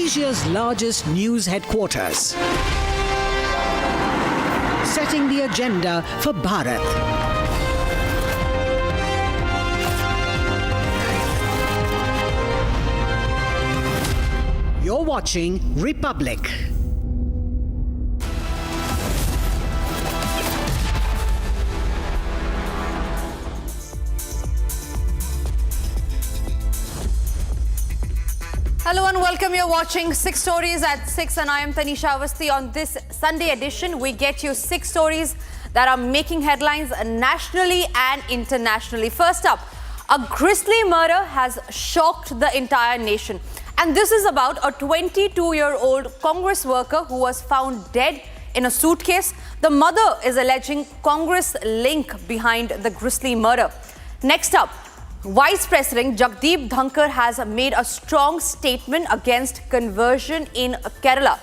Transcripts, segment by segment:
Asia's largest news headquarters, setting the agenda for Bharat. You're watching Republic. Hello and welcome. You're watching 6 Stories at 6 and I am Tanisha Avasthi. On this Sunday edition, we get you 6 stories that are making headlines nationally and internationally. First up, a grisly murder has shocked the entire nation. And this is about a 22-year-old Congress worker who was found dead in a suitcase. The mother is alleging Congress link behind the grisly murder. Next up, Vice President Jagdeep Dhankar has made a strong statement against conversion in Kerala.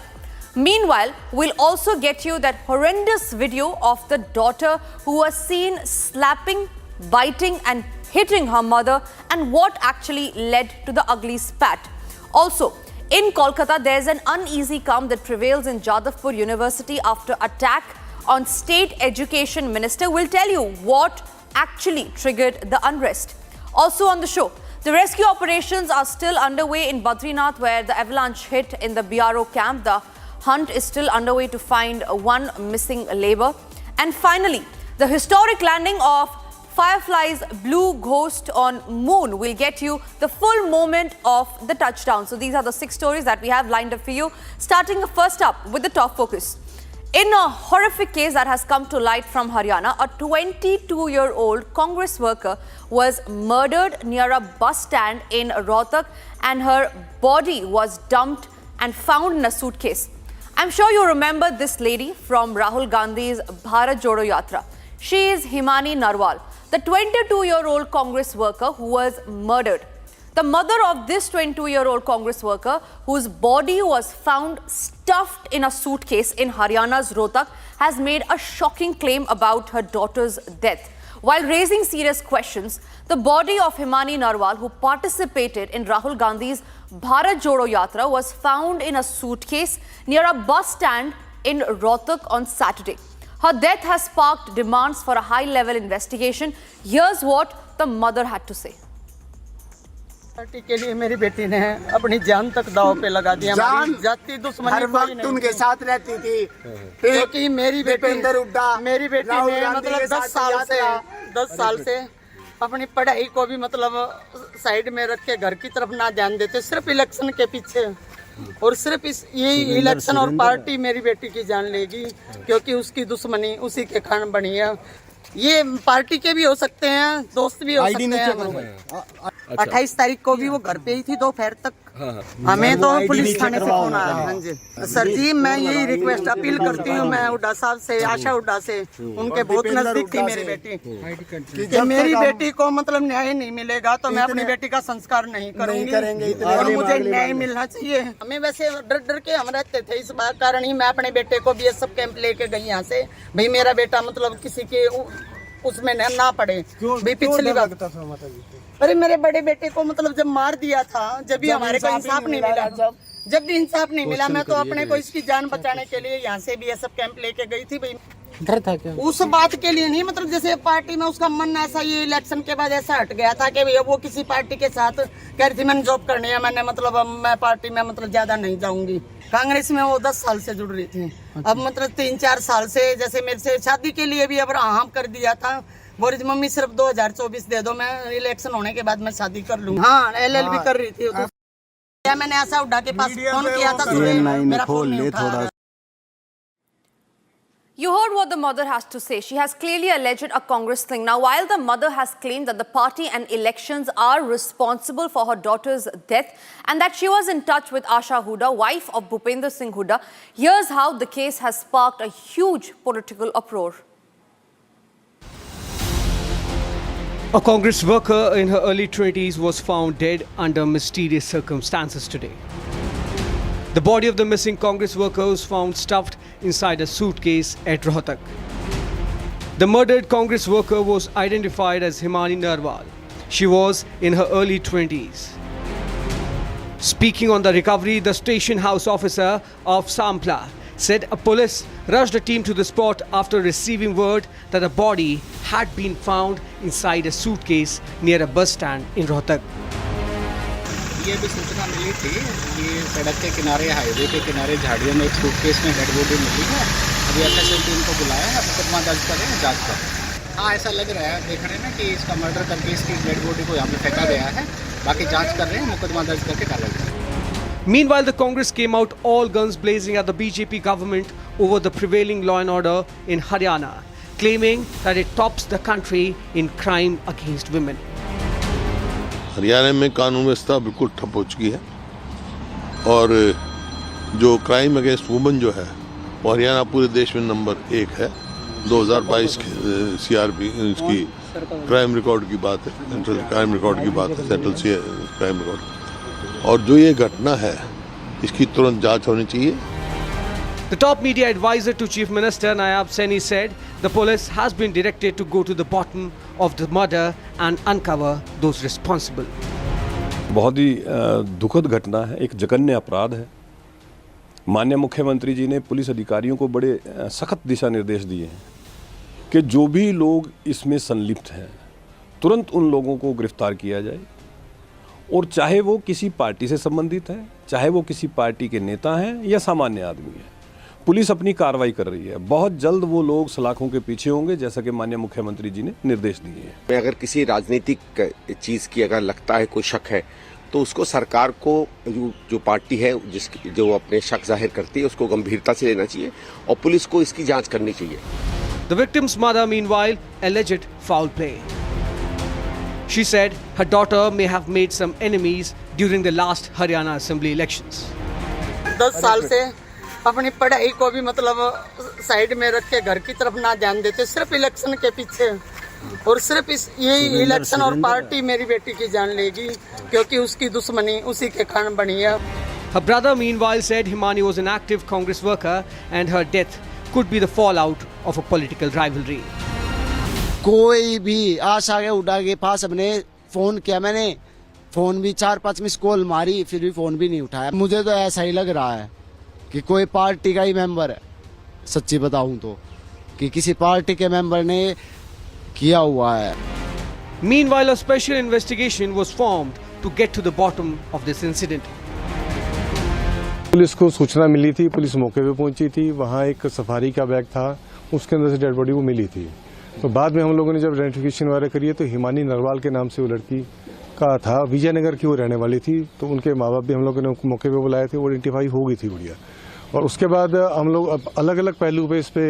Meanwhile, we'll also get you that horrendous video of the daughter who was seen slapping, biting and hitting her mother and what actually led to the ugly spat. Also, in Kolkata, there's an uneasy calm that prevails in Jadavpur University after attack on State Education Minister. We'll tell you what actually triggered the unrest. Also on the show, the rescue operations are still underway in Badrinath, where the avalanche hit in the BRO camp. The hunt is still underway to find one missing labor. And finally, the historic landing of Firefly's Blue Ghost on Moon will get you the full moment of the touchdown. So these are the 6 stories that we have lined up for you. Starting first up with the top focus. In a horrific case that has come to light from Haryana, a 22-year-old Congress worker was murdered near a bus stand in Rohtak and her body was dumped and found in a suitcase. I'm sure you remember this lady from Rahul Gandhi's Bharat Jodo Yatra. She is Himani Narwal, the 22-year-old Congress worker who was murdered. The mother of this 22-year-old Congress worker, whose body was found stuffed in a suitcase in Haryana's Rohtak, has made a shocking claim about her daughter's death. While raising serious questions, the body of Himani Narwal, who participated in Rahul Gandhi's Bharat Jodo Yatra, was found in a suitcase near a bus stand in Rohtak on Saturday. Her death has sparked demands for a high-level investigation. Here's what the mother had to say. Party के लिए मेरी बेटी ने अपनी जान तक दांव पे लगा दिया। जाति दुश्मनी हर वक्त उनके साथ रहती थी, क्योंकि मेरी बेटी ने मतलब 10 साल से अपनी पढ़ाई को भी मतलब साइड में रख के घर की तरफ ना ध्यान देते, सिर्फ इलेक्शन के पीछे और सिर्फ यही इलेक्शन और पार्टी मेरी बेटी की जान लेगी, क्योंकि उसकी दुश्मनी उसी के कारण बनी है। ये पार्टी के भी हो सकते हैं, दोस्त भी हो सकते हैं। 28 तारीख को भी वो घर पे ही थी दोपहर तक। हमें तो पुलिस थाने से फोन आया। हाँ जी सर जी, मैं यही रिक्वेस्ट अपील करती हूँ, मैं हुड्डा साहब से, आशा हुड्डा से, उनके बहुत नजदीक थी मेरी बेटी, कि मेरी बेटी को मतलब न्याय नहीं मिलेगा तो मैं अपनी बेटी का संस्कार नहीं करूँगी और मुझे न्याय मिलना चाहिए। हमें वैसे डर डर के हम रहते थे, इस बात कारण ही मैं अपने बेटे को भी सब कैंप लेके गई यहाँ से, भाई मेरा बेटा मतलब किसी के उसमें ना पड़े। भाई पिछली बार अरे मेरे बड़े बेटे को मतलब जब मार दिया था, जब भी हमारे को इंसाफ नहीं मिला, जब भी इंसाफ नहीं मिला, मैं तो अपने को इसकी जान बचाने के लिए यहाँ से भी ये सब कैंप लेके गई थी। भाई डर था क्या? उस बात के लिए नहीं, मतलब जैसे पार्टी में उसका मन ऐसा, ये इलेक्शन के बाद ऐसा हट गया था कि भैया वो किसी पार्टी के साथ कह रही थी मैंने जॉब करनी है, मैंने मतलब मैं पार्टी में मतलब ज्यादा नहीं जाऊंगी। कांग्रेस में वो 10 साल से जुड़ रही थी, अब मतलब 3-4 साल से, जैसे मेरे से शादी के लिए भी अब हाँ कर दिया था, बोली थी मम्मी सिर्फ 2024 दे दो, मैं इलेक्शन होने के बाद मैं शादी कर लूँ। हाँ LLB कर रही थी तो मैंने ऐसा उठा के पास फोन किया था, मेरा फोन नहीं उठा। You heard what the mother has to say. She has clearly alleged a Congress thing. Now, while the mother has claimed that the party and elections are responsible for her daughter's death and that she was in touch with Asha Huda, wife of Bhupender Singh Huda, here's how the case has sparked a huge political uproar. A Congress worker in her early 20s was found dead under mysterious circumstances today. The body of the missing Congress worker was found stuffed inside a suitcase at Rohtak. The murdered Congress worker was identified as Himani Narwal. She was in her early 20s. Speaking on the recovery, the station house officer of Sampla said a police rushed a team to the spot after receiving word that a body had been found inside a suitcase near a bus stand in Rohtak. ये भी सूचना मिली थी, ये सड़क के किनारे, highway के किनारे झाड़ियों में एक सूटकेस में डेड बॉडी मिली है। अभी एफएसएल टीम को बुलाया है, मुकदमा दर्ज कर रहे हैं, जांच कर रहे हैं। हाँ, ऐसा लग रहा है, देख रहे हैं ना कि इसका मर्डर करके इसकी डेड बॉडी को यहाँ पे फेंका गया है। बाकी जांच कर रहे हैं, मुकदमा दर्ज करके कार्रवाई कर रहे हैं। Meanwhile, the Congress came out all guns blazing at the BJP government over the prevailing law and order in Haryana, claiming that it tops the country in crime against women. Haryana में कानून व्यवस्था बिल्कुल ठप हो चुकी है और जो क्राइम अगेंस्ट वुमेन जो है वो हरियाणा पूरे देश में नंबर 1 है। 2022 सीआरपी इसकी क्राइम रिकॉर्ड की बात है, सेंट्रल क्राइम रिकॉर्ड की बात है, सेंट्रल क्राइम रिकॉर्ड। और जो ये घटना है इसकी तुरंत जांच होनी चाहिए। The top media advisor to Chief Minister Nayab Saini said the police has been directed to go to the bottom of the murder and uncover those responsible. बहुत ही दुखद घटना है, एक जघन्य अपराध है। माननीय मुख्यमंत्री जी ने पुलिस अधिकारियों को बड़े सख्त दिशा निर्देश दिए हैं कि जो भी लोग इसमें संलिप्त हैं तुरंत उन लोगों को गिरफ्तार किया जाए, और चाहे वो किसी पार्टी से संबंधित है, चाहे वो किसी पार्टी के नेता हैं या सामान्य आदमी है, पुलिस अपनी कार्रवाई कर रही है। बहुत जल्द वो लोग सलाखों के पीछे होंगे, जैसा कि माननीय मुख्यमंत्री जी ने निर्देश दिए हैं। अगर किसी राजनीतिक चीज़ की अगर लगता है, कोई शक है, तो उसको सरकार को जो पार्टी है जिसकी जो अपने शक जाहिर करती है उसको गंभीरता से लेना चाहिए और पुलिस को इसकी जांच करनी चाहिए। The victim's mother, meanwhile, alleged foul play. She said her daughter may have made some enemies during the last Haryana Assembly elections. 10 साल से अपनी पढ़ाई को भी मतलब साइड में रख के घर की तरफ ना ध्यान देते, सिर्फ इलेक्शन के पीछे, और सिर्फ यही इलेक्शन और पार्टी मेरी बेटी की जान लेगी, क्योंकि उसकी दुश्मनी उसी के कारण बनी है। Her brother, meanwhile, said Himani was an active Congress worker and her death could be the fallout of a political rivalry. कोई भी आशा के उड़ा के पास अपने फोन किया, मैंने फोन भी 4-5 मिस कॉल मारी, फिर भी फोन भी नहीं उठाया। मुझे तो ऐसा ही लग रहा है कि कोई पार्टी का ही मेंबर है, सच्ची बताऊं तो, कि किसी पार्टी के मेंबर ने किया हुआ है। Meanwhile, a special investigation was formed to get to the bottom of this incident. Police को सूचना मिली थी, पुलिस मौके पे पहुंची थी, वहाँ एक सफारी का बैग था, उसके अंदर से डेड बॉडी वो मिली थी। तो बाद में हम लोगों ने जब आइडेंटिफिकेशन वगैरह करी तो हिमानी नरवाल के नाम से वो लड़की का था, विजयनगर की वो रहने वाली थी। तो उनके माँ बाप भी हम लोगों ने मौके पे बुलाए थे, वो आइडेंटिफाई हो गई थी बढ़िया। और उसके बाद हम लोग अब अलग अलग पहलू पे इस पे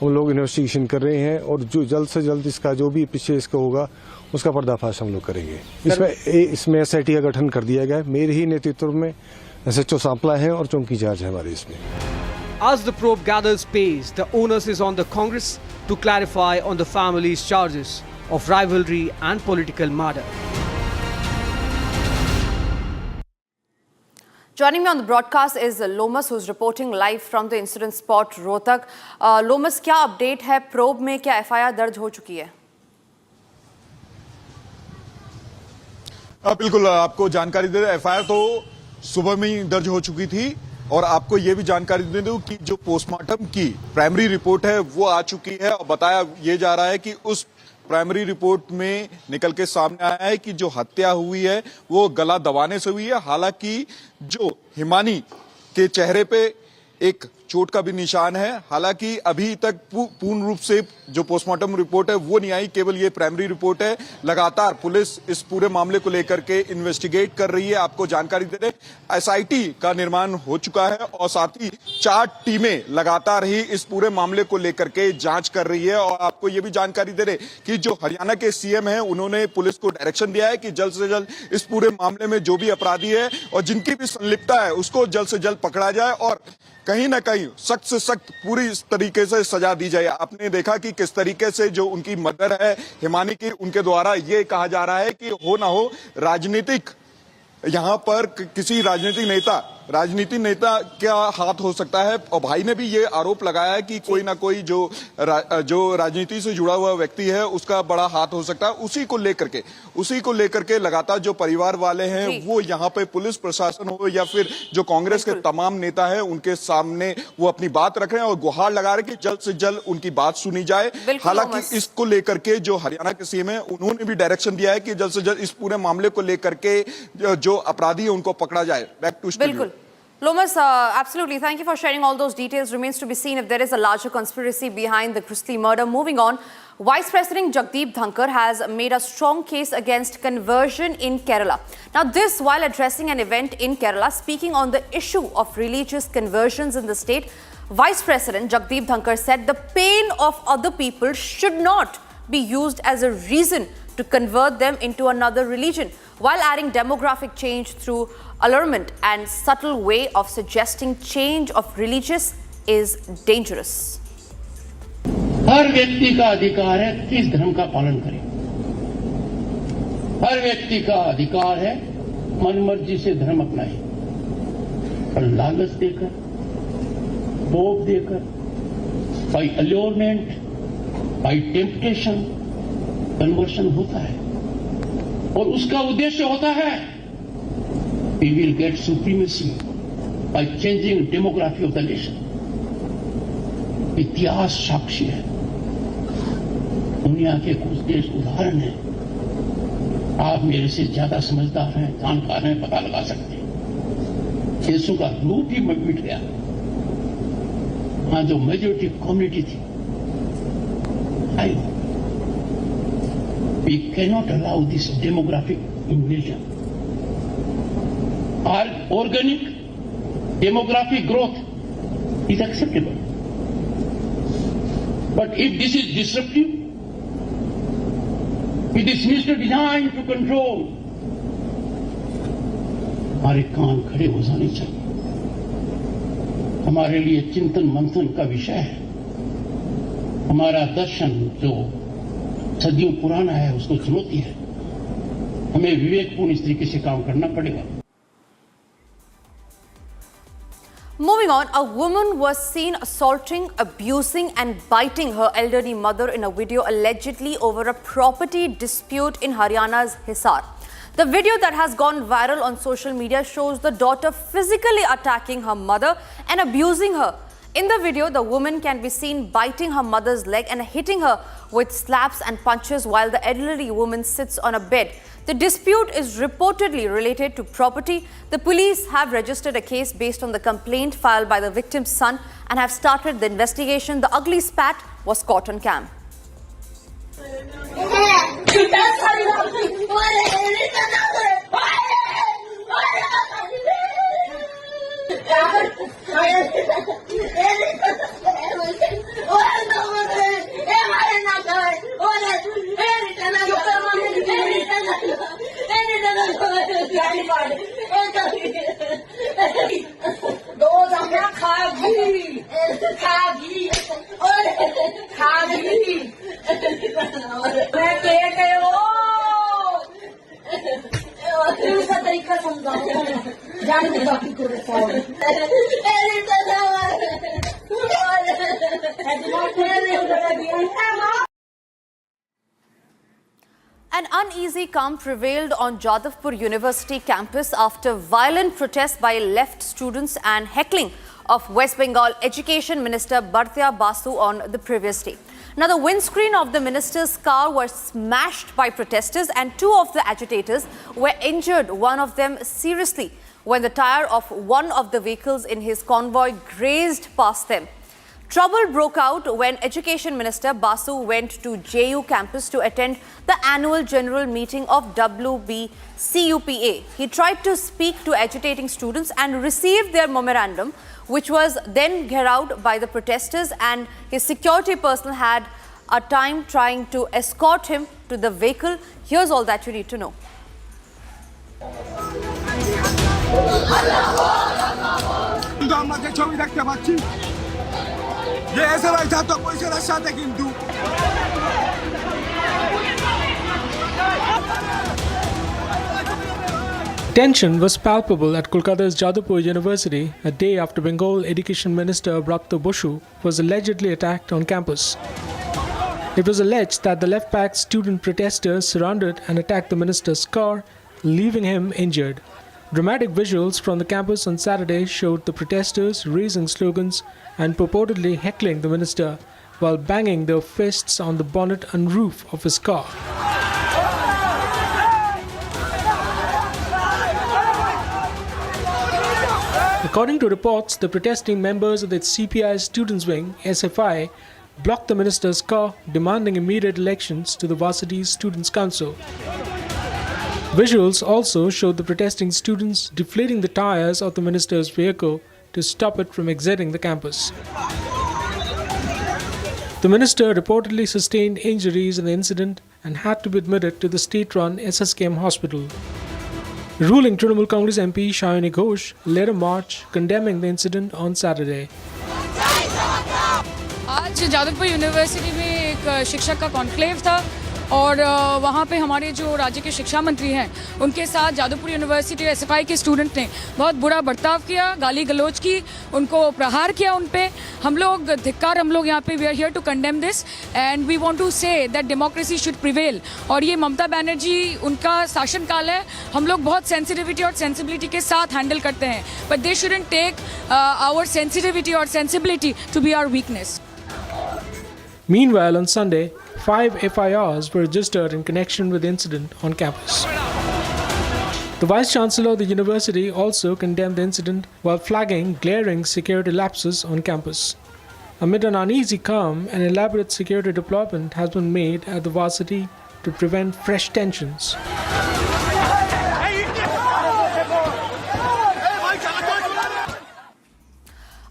हम लोग इन्वेस्टिगेशन कर रहे हैं, और जो जल्द से जल्द इसका जो भी पीछे इसका होगा उसका पर्दाफाश हम लोग करेंगे। इसमें SIT का गठन कर दिया गया है, मेरे ही नेतृत्व में SHO सांपला है और चौकी इंचार्ज है हमारे इसमें। As the probe gathers pace, the onus is on the Congress to clarify on the family's charges of rivalry and political murder. Joining me on the broadcast is Lomas, who's reporting live from the incident spot, Rohtak. Lomas, क्या update है? probe में क्या FIR दर्ज हो चुकी है? बिल्कुल, आपको जानकारी दे दें, FIR तो सुबह में ही दर्ज हो चुकी थी, और आपको ये भी जानकारी दे दूं कि जो पोस्टमार्टम की प्राइमरी रिपोर्ट है वो आ चुकी है, और बताया ये जा रहा है कि उस प्राइमरी रिपोर्ट में निकल के सामने आया है कि जो हत्या हुई है वो गला दबाने से हुई है। हालांकि जो हिमानी के चेहरे पे एक चोट का भी निशान है। हालांकि अभी तक पूर्ण रूप से जो पोस्टमार्टम रिपोर्ट है वो नहीं आई, केवल ये प्राइमरी रिपोर्ट है। लगातार पुलिस इस पूरे मामले को लेकर के इन्वेस्टिगेट कर रही है। आपको जानकारी दे दें, SIT का निर्माण हो चुका है और साथ ही 4 टीमें लगातार ही इस पूरे मामले को लेकर के जांच कर रही है। और आपको ये भी जानकारी दे दें कि जो हरियाणा के CM हैं उन्होंने पुलिस को डायरेक्शन दिया है कि जल्द से जल्द इस पूरे मामले में जो भी अपराधी है और जिनकी भी संलिप्तता है उसको जल्द से जल्द पकड़ा जाए और कहीं ना कहीं सख्त से सख्त पूरी इस तरीके से सजा दी जाए। आपने देखा कि किस तरीके से जो उनकी मदर है हिमानी की, उनके द्वारा ये कहा जा रहा है कि हो ना हो राजनीतिक, यहाँ पर किसी राजनीतिक नेता राजनीति नेता का हाथ हो सकता है। और भाई ने भी ये आरोप लगाया है कि कोई ना कोई जो राजनीति से जुड़ा हुआ व्यक्ति है उसका बड़ा हाथ हो सकता है। उसी को लेकर के लगातार जो परिवार वाले हैं वो यहाँ पे पुलिस प्रशासन हो या फिर जो कांग्रेस के तमाम नेता है उनके सामने वो अपनी बात रख रहे हैं और गुहार लगा रहे हैं कि जल्द से जल्द उनकी बात सुनी जाए। हालांकि इसको लेकर के जो हरियाणा के सीएम है उन्होंने भी डायरेक्शन दिया है कि जल्द से जल्द इस पूरे मामले को लेकर के जो अपराधी है उनको पकड़ा जाए। Back to studio. Lomas, absolutely. Thank you for sharing all those details. Remains to be seen if there is a larger conspiracy behind the grisly murder. Moving on, Vice President Jagdeep Dhankar has made a strong case against conversion in Kerala. Now, this while addressing an event in Kerala, speaking on the issue of religious conversions in the state, Vice President Jagdeep Dhankar said the pain of other people should not be used as a reason to convert them into another religion, while adding demographic change through allurement and subtle way of suggesting change of religious is dangerous. हर व्यक्ति का अधिकार है किस धर्म का पालन करे। हर व्यक्ति का अधिकार है मनमर्जी से धर्म अपनाए, पर लालच देकर, भोग देकर, बाई अल्योरमेंट, बाई टेम्पटेशन कन्वर्शन होता है और उसका उद्देश्य होता है we will get supremacy by changing demography of the nation. इतिहास साक्षी है, दुनिया के कुछ देश उदाहरण हैं, आप मेरे से ज्यादा समझदार हैं, जानकार हैं, पता लगा सकते हैं। देशों का रूप ही मिट गया, वहां जो मेजोरिटी कम्युनिटी थी, we cannot allow this demographic invasion. Our organic demographic growth is acceptable. But if this is disruptive, it is Mr. designed to control, हमारे कान खड़े हो जाने चाहिए। हमारे लिए चिंतन मंथन का विषय है। हमारा दर्शन जो सदियों पुराना है उसको चुनौती है। हमें विवेकपूर्ण इस तरीके से काम करना पड़ेगा। Moving on, a woman was seen assaulting, abusing and biting her elderly mother in a video allegedly over a property dispute in Haryana's Hisar. The video that has gone viral on social media shows the daughter physically attacking her mother and abusing her. In the video, the woman can be seen biting her mother's leg and hitting her with slaps and punches while the elderly woman sits on a bed. The dispute is reportedly related to property. The police have registered a case based on the complaint filed by the victim's son and have started the investigation. The ugly spat was caught on cam. An uneasy calm prevailed on Jadavpur University campus after violent protests by left students and heckling of West Bengal Education Minister Bratya Basu on the previous day. Now, the windscreen of the minister's car was smashed by protesters and two of the agitators were injured, one of them seriously, when the tire of one of the vehicles in his convoy grazed past them. Trouble broke out when Education Minister Basu went to JU campus to attend the annual general meeting of WBCUPA. He tried to speak to agitating students and received their memorandum, which was then gheraoed by the protesters, and his security personnel had a time trying to escort him to the vehicle. Here's all that you need to know. Tension was palpable at Kolkata's Jadavpur University a day after Bengal Education Minister Bratya Basu was allegedly attacked on campus. It was alleged that the left-backed student protesters surrounded and attacked the minister's car, leaving him injured. Dramatic visuals from the campus on Saturday showed the protesters raising slogans and purportedly heckling the minister while banging their fists on the bonnet and roof of his car. According to reports, the protesting members of the CPI Students' Wing, SFI, blocked the minister's car, demanding immediate elections to the Varsity's Students' Council. Visuals also showed the protesting students deflating the tires of the minister's vehicle to stop it from exiting the campus. The minister reportedly sustained injuries in the incident and had to be admitted to the state-run SSKM hospital. Ruling Trinamool Congress MP Shayani Ghosh led a march condemning the incident on Saturday. आज Jadavpur university में एक शिक्षक का conclave था और वहाँ पे हमारे जो राज्य के शिक्षा मंत्री हैं उनके साथ जादवपुर यूनिवर्सिटी और एसएफआई के स्टूडेंट ने बहुत बुरा बर्ताव किया, गाली गलौज की, उनको प्रहार किया उन पे। हम लोग धिक्कार, हम लोग यहाँ पे we are here to condemn this and we want to say that democracy should prevail. और ये ममता बनर्जी उनका शासनकाल है, हम लोग बहुत सेंसिटिविटी और सेंसिबिलिटी के साथ हैंडल करते हैं, but they shouldn't take our sensitivity और sensibility to be our weakness. Meanwhile, on Sunday, 5 FIRs were registered in connection with the incident on campus. The Vice-Chancellor of the university also condemned the incident while flagging glaring security lapses on campus. Amid an uneasy calm, an elaborate security deployment has been made at the varsity to prevent fresh tensions.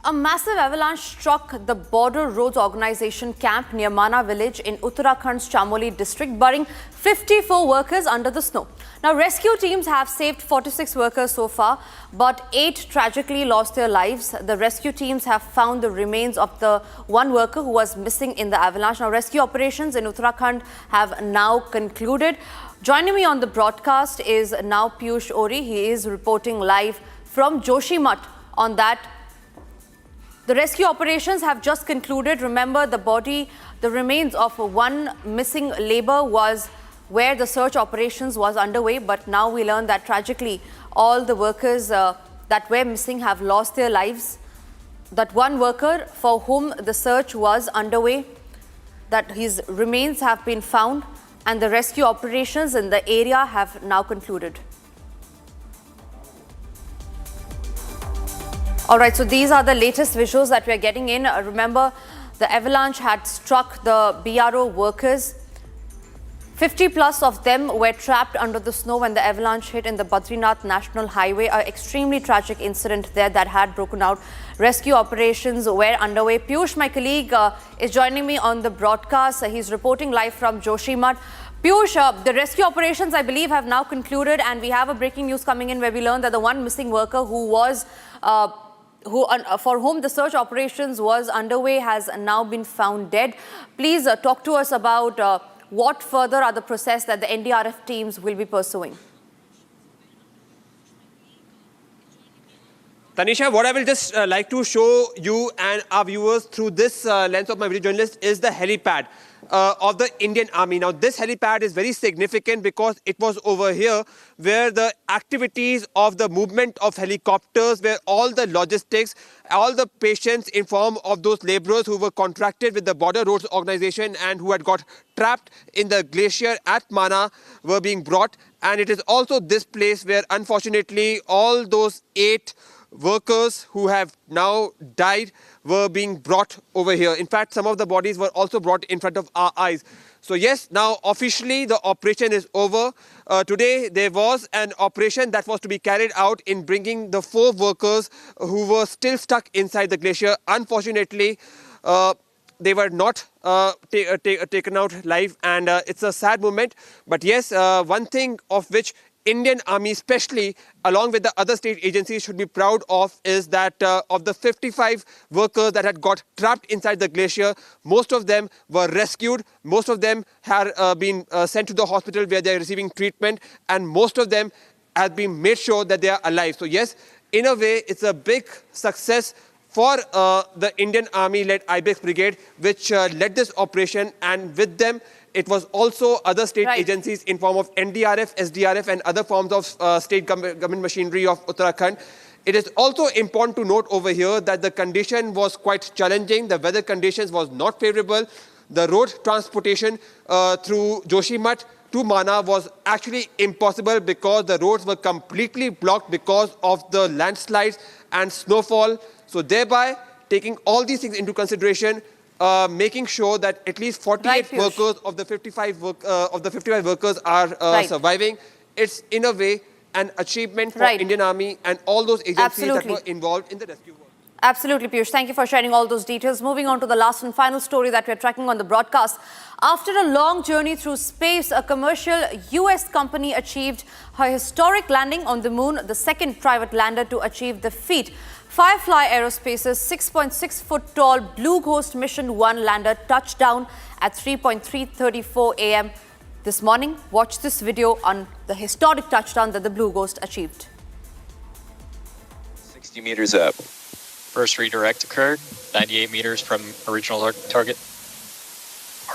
A massive avalanche struck the Border Roads Organisation camp near Mana village in Uttarakhand's Chamoli district, burying 54 workers under the snow. Now, rescue teams have saved 46 workers so far, but 8 tragically lost their lives. The rescue teams have found the remains of the one worker who was missing in the avalanche. Now, rescue operations in Uttarakhand have now concluded. Joining me on the broadcast is now Piyush Ori. He is reporting live from Joshimath on that. The rescue operations have just concluded. Remember, the remains of one missing labour was where the search operations was underway. But now we learn that tragically, all the workers that were missing have lost their lives. That one worker for whom the search was underway, that his remains have been found, and the rescue operations in the area have now concluded. All right, so these are the latest visuals that we are getting in. Remember, the avalanche had struck the BRO workers. 50 plus of them were trapped under the snow when the avalanche hit in the Badrinath National Highway. An extremely tragic incident there that had broken out. Rescue operations were underway. Piyush, my colleague, is joining me on the broadcast. He's reporting live from Joshimath. Piyush, the rescue operations, I believe, have now concluded, and we have a breaking news coming in where we learned that the one missing worker who was for whom the search operations was underway has now been found dead. Please talk to us about what further are the process that the NDRF teams will be pursuing. Tanisha, what I will just like to show you and our viewers through this lens of my video journalist is the helipad of the Indian Army. Now, this helipad is very significant because it was over here where the activities of the movement of helicopters, where all the logistics, all the patients in form of those laborers who were contracted with the Border Roads Organization and who had got trapped in the glacier at Mana were being brought. And it is also this place where, unfortunately, all those 8 workers who have now died were being brought over here. In fact, some of the bodies were also brought in front of our eyes. So yes, now officially the operation is over. Today there was an operation that was to be carried out in bringing the 4 workers who were still stuck inside the glacier. Unfortunately, they were not taken out live, and it's a sad moment. But yes, one thing of which Indian Army especially, along with the other state agencies, should be proud of is that of the 55 workers that had got trapped inside the glacier, most of them were rescued, most of them had been sent to the hospital where they are receiving treatment, and most of them has been made sure that they are alive. So yes, in a way, it's a big success for the Indian Army-led IBEX Brigade, which led this operation, and with them, it was also other state agencies in form of NDRF, SDRF, and other forms of state government machinery of Uttarakhand. It is also important to note over here that the condition was quite challenging. The weather conditions was not favorable. The road transportation through Joshimath to Mana was actually impossible because the roads were completely blocked because of the landslides and snowfall. So thereby, taking all these things into consideration, making sure that at least 48 workers of the 55 workers are surviving, it's in a way an achievement for Indian Army and all those agencies that were involved in the rescue work. Absolutely, Piyush. Thank you for sharing all those details. Moving on to the last and final story that we're tracking on the broadcast. After a long journey through space, a commercial US company achieved a historic landing on the moon, the second private lander to achieve the feat. Firefly Aerospace's 6.6-foot tall Blue Ghost Mission 1 lander touched down at 3:34 a.m. this morning. Watch this video on the historic touchdown that the Blue Ghost achieved. 60 meters up. First redirect occurred, 98 meters from original target.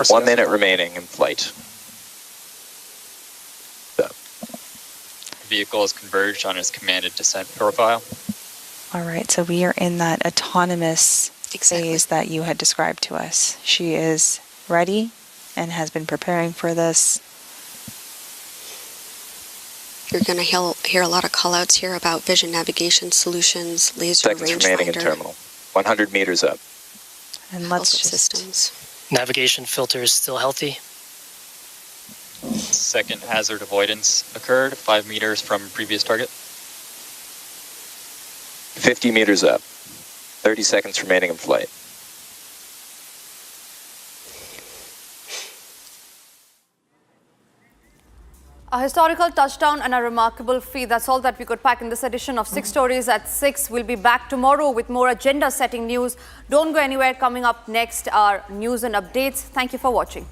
1 minute remaining in flight. The vehicle is converged on its commanded descent profile. All right, so we are in that autonomous phase that you had described to us. She is ready and has been preparing for this. You're going to hear a lot of call-outs here about vision navigation solutions, laser rangefinder. Seconds remaining in terminal. 100 meters up. And let's just... systems. Navigation filter is still healthy. Second hazard avoidance occurred, 5 meters from previous target. 50 meters up. 30 seconds remaining in flight. A historical touchdown and a remarkable feat. That's all that we could pack in this edition of 6 Stories at 6. We'll be back tomorrow with more agenda-setting news. Don't go anywhere. Coming up next are news and updates. Thank you for watching.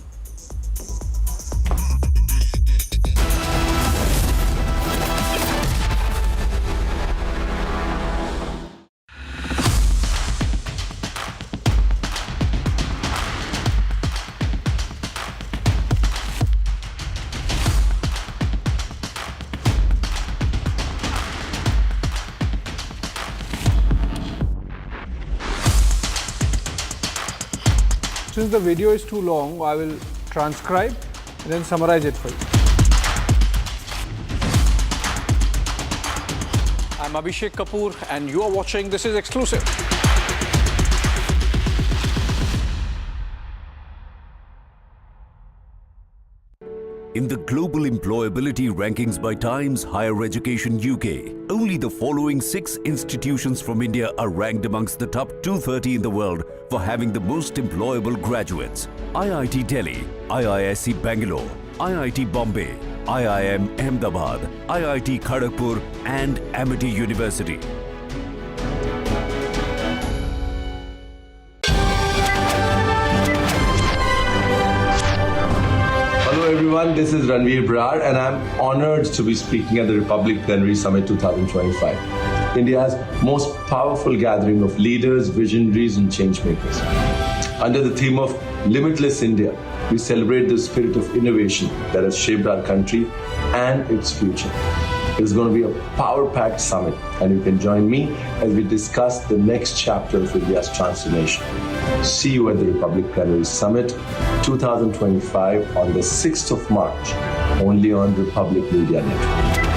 Since the video is too long, I will transcribe and then summarize it for you. I'm Abhishek Kapoor and you are watching This Is Exclusive. In the global employability rankings by Times Higher Education UK, only the following 6 institutions from India are ranked amongst the top 230 in the world for having the most employable graduates. IIT Delhi, IISc Bangalore, IIT Bombay, IIM Ahmedabad, IIT Kharagpur and Amity University. Hello everyone, this is Ranveer Brar and I'm honored to be speaking at the Republic Plenary Summit 2025, India's most powerful gathering of leaders, visionaries and changemakers. Under the theme of Limitless India, we celebrate the spirit of innovation that has shaped our country and its future. It's going to be a power-packed summit and you can join me as we discuss the next chapter of India's transformation. See you at the Republic Plenary Summit 2025 on the 6th of March, only on Republic Media Network.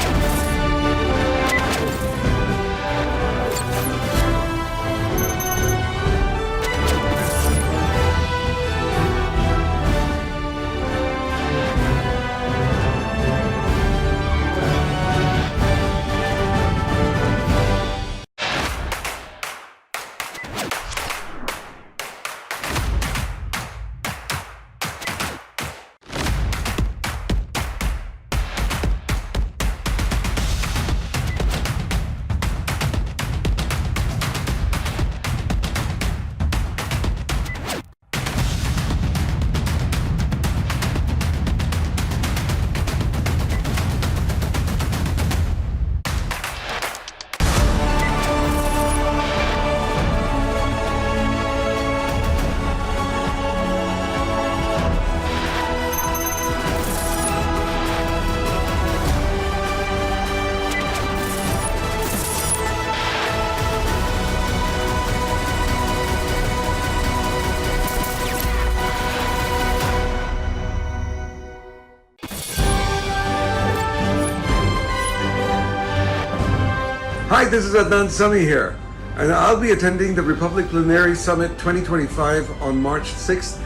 Hi, this is Adnan Sami here, and I'll be attending the Republic Plenary Summit 2025 on March 6th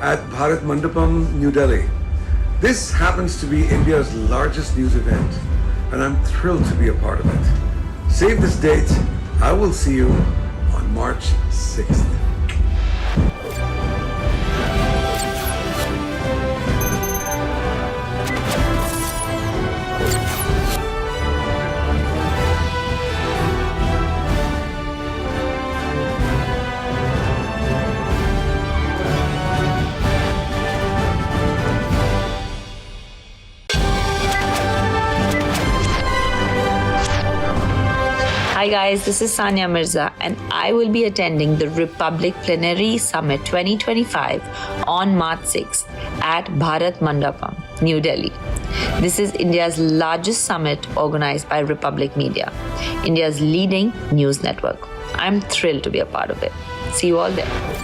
at Bharat Mandapam, New Delhi. This happens to be India's largest news event, and I'm thrilled to be a part of it. Save this date. I will see you on March 6th. Hi guys, this is Sania Mirza and I will be attending the Republic Plenary Summit 2025 on March 6th at Bharat Mandapam, New Delhi. This is India's largest summit organized by Republic Media, India's leading news network. I'm thrilled to be a part of it. See you all there.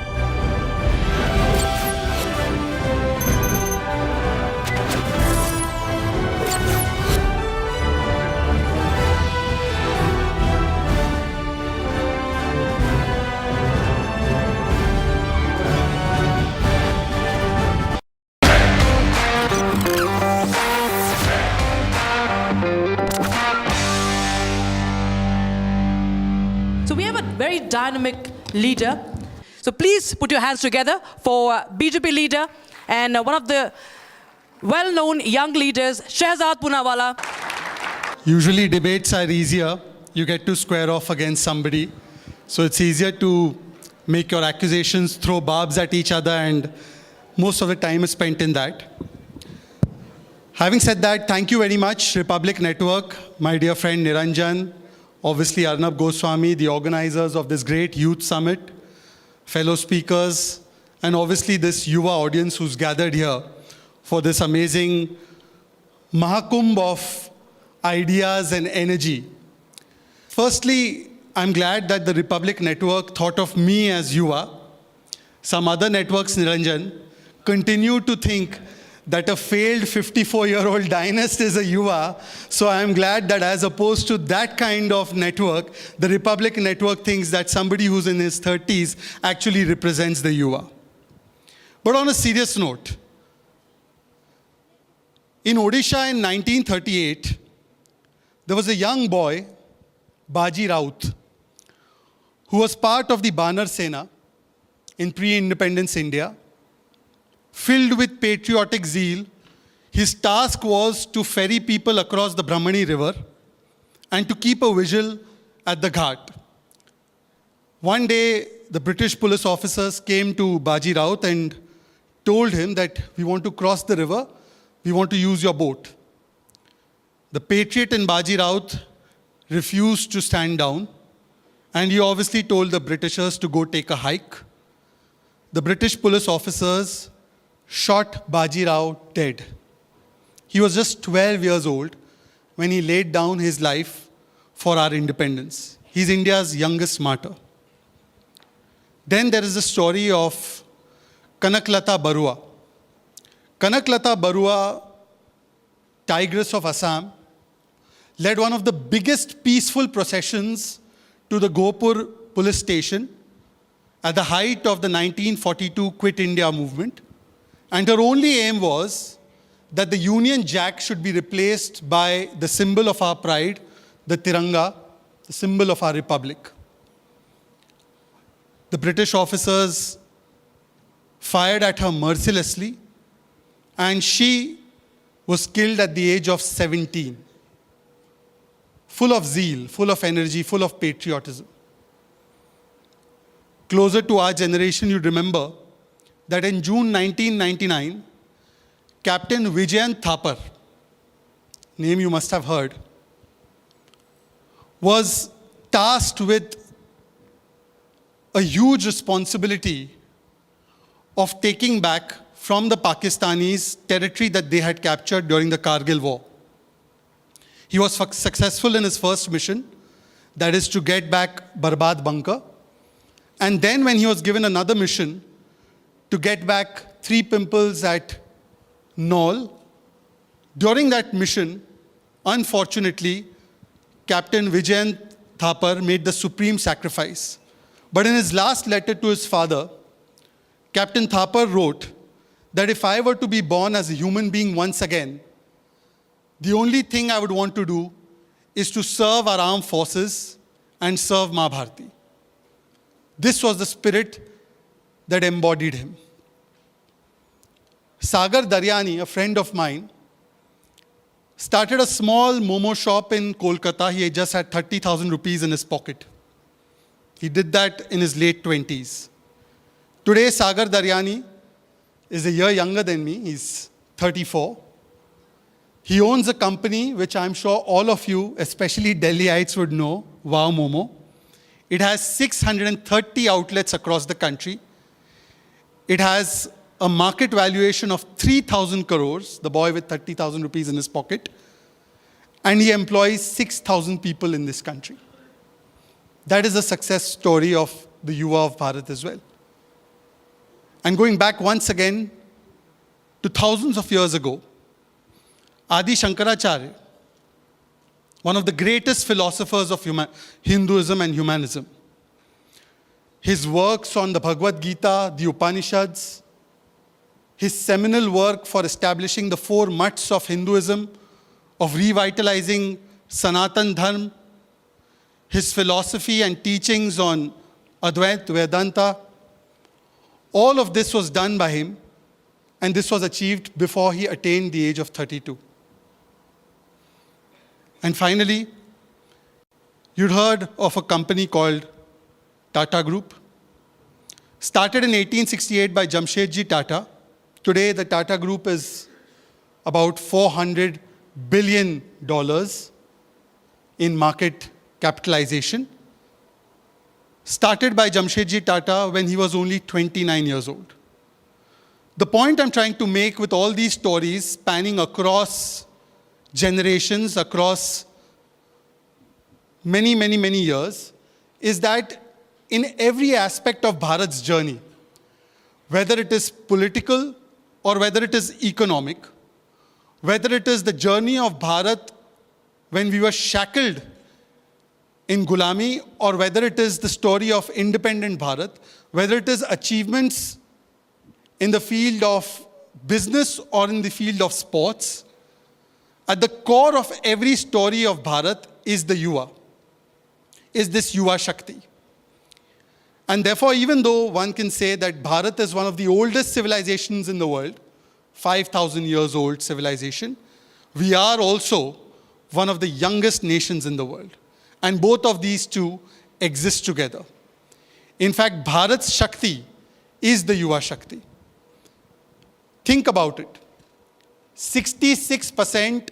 So we have a very dynamic leader. So please put your hands together for BJP leader and one of the well-known young leaders, Shehzad Poonawalla. Usually debates are easier. You get to square off against somebody. So it's easier to make your accusations, throw barbs at each other, and most of the time is spent in that. Having said that, thank you very much, Republic Network, my dear friend Niranjan, obviously Arnab Goswami, the organizers of this great youth summit, fellow speakers, and obviously this Yuva audience who's gathered here for this amazing Mahakumbh of ideas and energy. Firstly, I'm glad that the Republic Network thought of me as Yuva. Some other networks, Niranjan, continue to think that a failed 54-year-old dynast is a Yuva. So I'm glad that as opposed to that kind of network, the Republic Network thinks that somebody who's in his 30s actually represents the Yuva. But on a serious note, in Odisha in 1938, there was a young boy, Baji Raut, who was part of the Banar Sena in pre-independence India. Filled with patriotic zeal, his task was to ferry people across the Brahmani river and to keep a vigil at the ghat. One day, the British police officers came to Baji Raut and told him that we want to cross the river, we want to use your boat. The patriot in Baji Raut refused to stand down, and he obviously told the Britishers to go take a hike. The British police officers shot Baji Rao dead. He was just 12 years old when he laid down his life for our independence. He's India's youngest martyr. Then there is the story of Kanaklata Barua. Kanaklata Barua, tigress of Assam, led one of the biggest peaceful processions to the Gopur police station at the height of the 1942 Quit India movement. And her only aim was that the Union Jack should be replaced by the symbol of our pride, the Tiranga, the symbol of our republic. The British officers fired at her mercilessly, and she was killed at the age of 17. Full of zeal, full of energy, full of patriotism. Closer to our generation, you remember that in June 1999, Captain Vijayan Thapar, name you must have heard, was tasked with a huge responsibility of taking back from the Pakistanis territory that they had captured during the Kargil War. He was successful in his first mission, that is to get back Barbad Bunker. And then when he was given another mission, to get back 3 pimples at Naul. During that mission, unfortunately, Captain Vijayan Thapar made the supreme sacrifice. But in his last letter to his father, Captain Thapar wrote that if I were to be born as a human being once again, the only thing I would want to do is to serve our armed forces and serve Ma Bharati. This was the spirit that embodied him. Sagar Daryani, a friend of mine, started a small momo shop in Kolkata. He just had 30,000 rupees in his pocket. He did that in his late 20s. Today, Sagar Daryani is a year younger than me. He's 34. He owns a company which I'm sure all of you, especially Delhiites, would know, Wow Momo. It has 630 outlets across the country. It has a market valuation of 3,000 crores, the boy with 30,000 rupees in his pocket, and he employs 6,000 people in this country. That is a success story of the Yuva of Bharat as well. And going back once again to thousands of years ago, Adi Shankaracharya, one of the greatest philosophers of Hinduism and humanism, his works on the Bhagavad Gita, the Upanishads, his seminal work for establishing the 4 mutts of Hinduism, of revitalizing Sanatan Dharma, his philosophy and teachings on Advaita Vedanta, all of this was done by him, and this was achieved before he attained the age of 32. And finally, you'd heard of a company called Tata Group. Started in 1868 by Jamshedji Tata. Today, the Tata Group is about $400 billion in market capitalization. Started by Jamshedji Tata when he was only 29 years old. The point I'm trying to make with all these stories spanning across generations, across many, many, many years, is that in every aspect of Bharat's journey, whether it is political or whether it is economic, whether it is the journey of Bharat when we were shackled in Gulami, or whether it is the story of independent Bharat, whether it is achievements in the field of business or in the field of sports, at the core of every story of Bharat is the Yuva, is this Yuva Shakti. And therefore, even though one can say that Bharat is one of the oldest civilizations in the world, 5,000 years old civilization, we are also one of the youngest nations in the world. And both of these two exist together. In fact, Bharat's Shakti is the Yuva Shakti. Think about it. 66%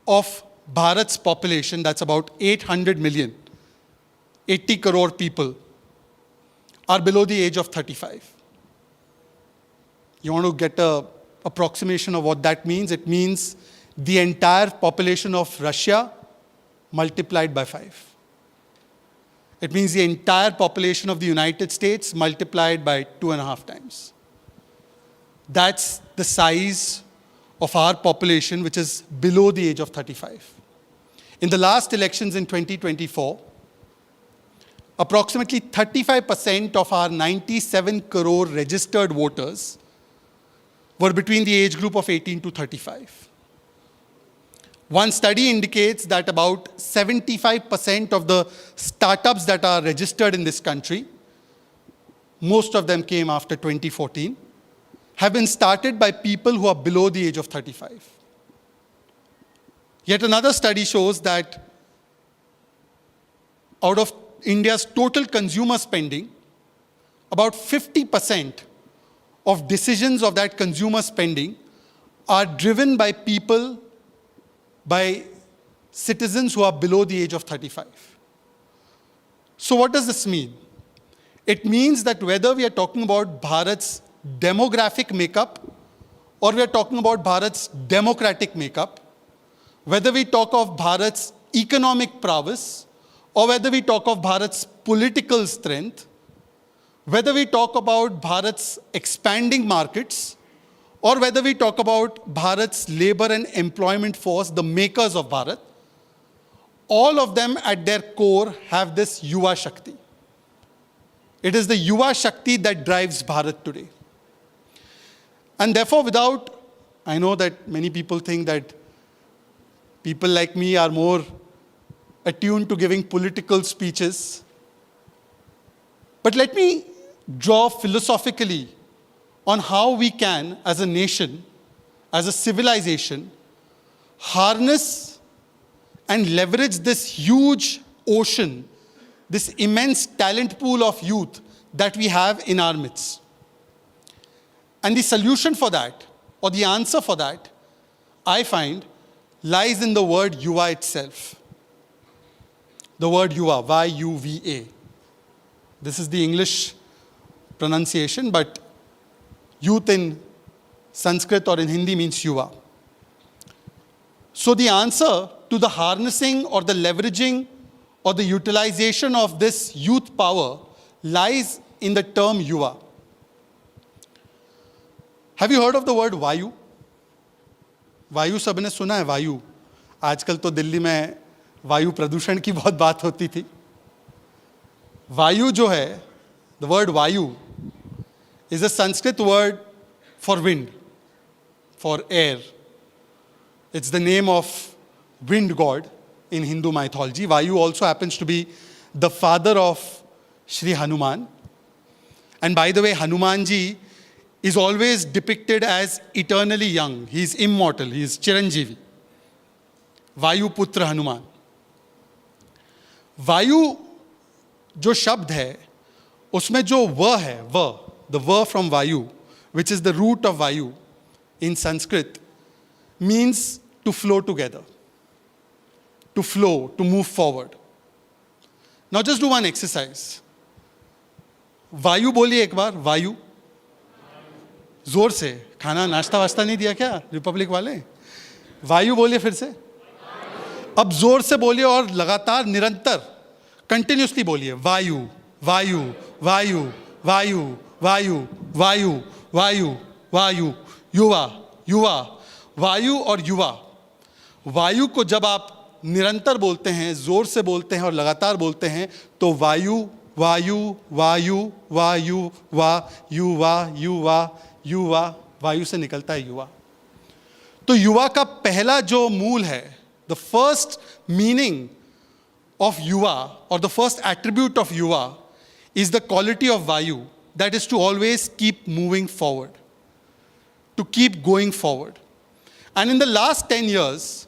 of Bharat's population, that's about 800 million, 80 crore people, are below the age of 35. You want to get an approximation of what that means? It means the entire population of Russia multiplied by 5. It means the entire population of the United States multiplied by 2.5 times. That's the size of our population, which is below the age of 35. In the last elections in 2024, approximately 35% of our 97 crore registered voters were between the age group of 18 to 35. One study indicates that about 75% of the startups that are registered in this country, most of them came after 2014, have been started by people who are below the age of 35. Yet another study shows that out of India's total consumer spending, about 50% of decisions of that consumer spending are driven by people, by citizens who are below the age of 35. So what does this mean? It means that whether we are talking about Bharat's demographic makeup or we are talking about Bharat's democratic makeup, whether we talk of Bharat's economic prowess or whether we talk of Bharat's political strength, whether we talk about Bharat's expanding markets, or whether we talk about Bharat's labor and employment force, the makers of Bharat, all of them at their core have this Yuva Shakti. It is the Yuva Shakti that drives Bharat today. And therefore, I know that many people think that people like me are more attuned to giving political speeches. But let me draw philosophically on how we can, as a nation, as a civilization, harness and leverage this huge ocean, this immense talent pool of youth that we have in our midst. And the solution for that, or the answer for that, I find, lies in the word Yuva itself. The word Yuva, Y-U-V-A. This is the English pronunciation, but youth in Sanskrit or in Hindi means Yuva. So the answer to the harnessing or the leveraging or the utilization of this youth power lies in the term Yuva. Have you heard of the word Vayu? वायु सबने सुना है वायु. आजकल तो दिल्ली में वायु प्रदूषण की बहुत बात होती थी. वायु जो है, the word Vayu is a Sanskrit word for wind, for air. It's the name of wind god in Hindu mythology. Vayu also happens to be the father of Shri Hanuman. And by the way, Hanumanji is always depicted as eternally young. He is immortal. He is Chiranjeevi. Vayu Putra Hanuman. Vayu जो शब्द है, उसमें जो व है, the v from Vayu, which is the root of Vayu in Sanskrit, means to flow together, to flow, to move forward. Now just do one exercise. Vayu बोलिए एक बार, Vayu. जोर से. खाना नाश्ता वास्ता नहीं दिया क्या रिपब्लिक वाले? वायु बोलिए फिर से. अब जोर से बोलिए और लगातार निरंतर कंटिन्यूसली बोलिए. वायु, वायु, वायु, वायु, वायु, वायु, वायु, वायु, युवा, युवा. वायु और युवा. वायु को जब आप निरंतर बोलते हैं, जोर से बोलते हैं और लगातार बोलते हैं, तो वायु, वायु, वायु, वायु, वा, युवा, युवा, युवा, वायु से निकलता है युवा. तो युवा का पहला जो मूल है, the first meaning of युवा or the first attribute of युवा is the quality of vayu, that is to always keep moving forward, to keep going forward. And in the last 10 years,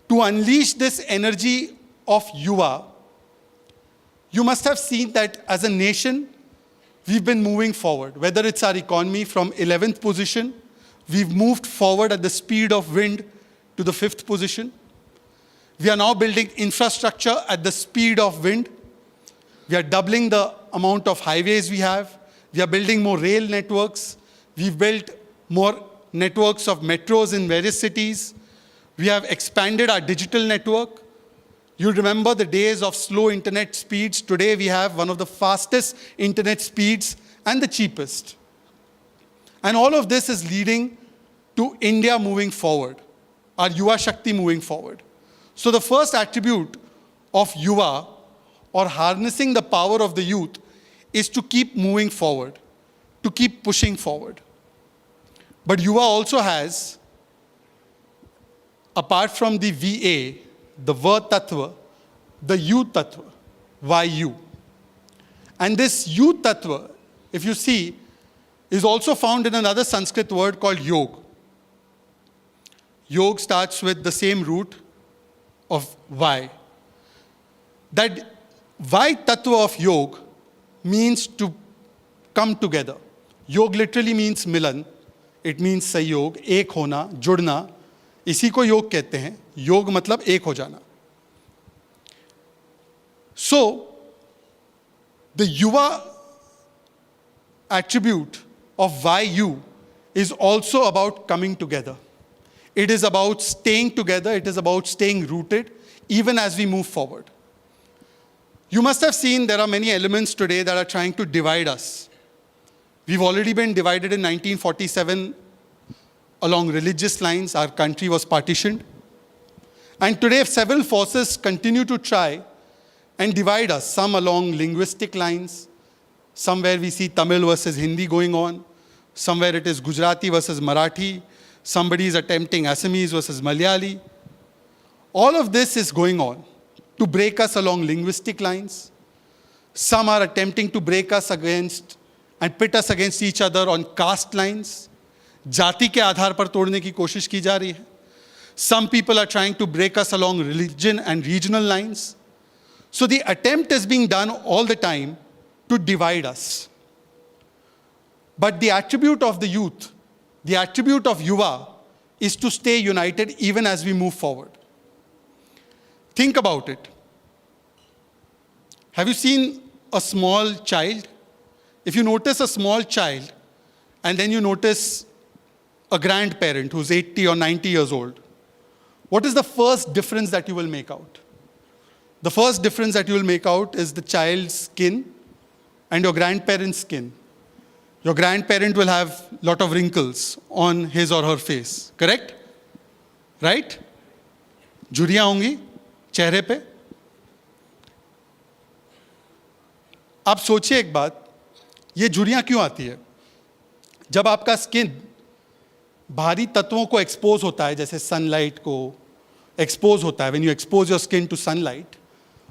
to unleash this energy of yuva, you must have seen that as a nation, we've been moving forward. Whether it's our economy from 11th position, we've moved forward at the speed of wind to the 5th position. We are now building infrastructure at the speed of wind. We are doubling the amount of highways we have. We are building more rail networks. We've built more networks of metros in various cities. We have expanded our digital network. You remember the days of slow internet speeds. Today we have one of the fastest internet speeds and the cheapest. And all of this is leading to India moving forward, our Yuva Shakti moving forward. So the first attribute of Yuva, or harnessing the power of the youth, is to keep moving forward, to keep pushing forward. But Yuva also has, apart from the VA, the Va Tattva, the U Tattva, YU. And this U Tattva, if you see, is also found in another Sanskrit word called Yog. Yog starts with the same root of Y. That Y Tattva of Yog means to come together. Yog literally means milan. It means सहयोग, एक होना, जुड़ना. इसी को योग कहते हैं. योग मतलब एक हो जाना. So, the Yuva attribute of YU is also about coming together. It is about staying together. It is about staying rooted, even as we move forward. You must have seen there are many elements today that are trying to divide us. We've already been divided in 1947 along religious lines. Our country was partitioned. And today, several forces continue to try and divide us, some along linguistic lines. Somewhere we see Tamil versus Hindi going on. Somewhere it is Gujarati versus Marathi. Somebody is attempting Assamese versus Malayali. All of this is going on to break us along linguistic lines. Some are attempting to break us against and pit us against each other on caste lines. जाति के आधार पर तोड़ने की कोशिश की जा रही है. Some people are trying to break us along religion and regional lines. So the attempt is being done all the time to divide us. But the attribute of the youth, the attribute of Yuva, is to stay united even as we move forward. Think about it. Have you seen a small child? If you notice a small child, and then you notice a grandparent who's 80 or 90 years old, what is the first difference that you will make out? The first difference that you will make out is the child's skin and your grandparent's skin. Your grandparent will have a lot of wrinkles on his or her face, correct? Right? झुर्रियां होंगी चेहरे पे. आप सोचिए एक बात, ये झुर्रियां क्यों आती है? जब आपका स्किन भारी तत्वों को एक्सपोज होता है, जैसे सनलाइट को एक्सपोज होता है, when you expose your skin to sunlight